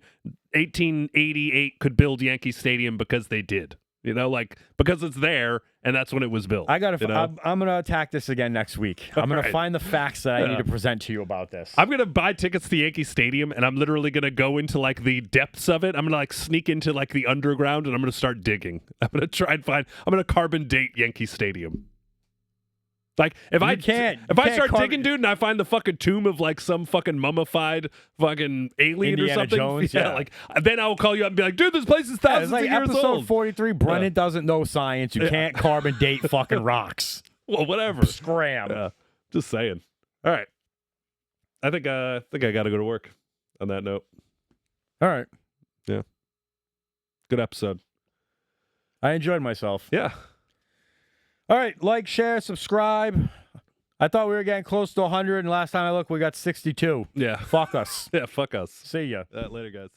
1888 could build Yankee Stadium because they did. You know, like, because it's there, and that's when it was built. I'm gonna attack this again next week. I'm gonna find the facts that I need to present to you about this. I'm gonna buy tickets to Yankee Stadium, and I'm literally gonna go into, like, the depths of it. I'm gonna, like, sneak into, like, the underground, and I'm gonna start digging. I'm gonna I'm gonna carbon date Yankee Stadium. Like, if I start digging, dude, and I find the fucking tomb of, like, some fucking mummified fucking alien Indiana or something, Jones, like, then I'll call you up and be like, dude, this place is thousands it's like of years episode old. 43. Brennan doesn't know science. You can't carbon date fucking rocks. Well, whatever. Scram. Yeah, just saying. All right, I think I got to go to work. On that note, all right. Yeah, good episode. I enjoyed myself. Yeah. All right, like, share, subscribe. I thought we were getting close to 100, and last time I looked, we got 62. Yeah. Fuck us. Yeah, fuck us. See ya. Later, guys.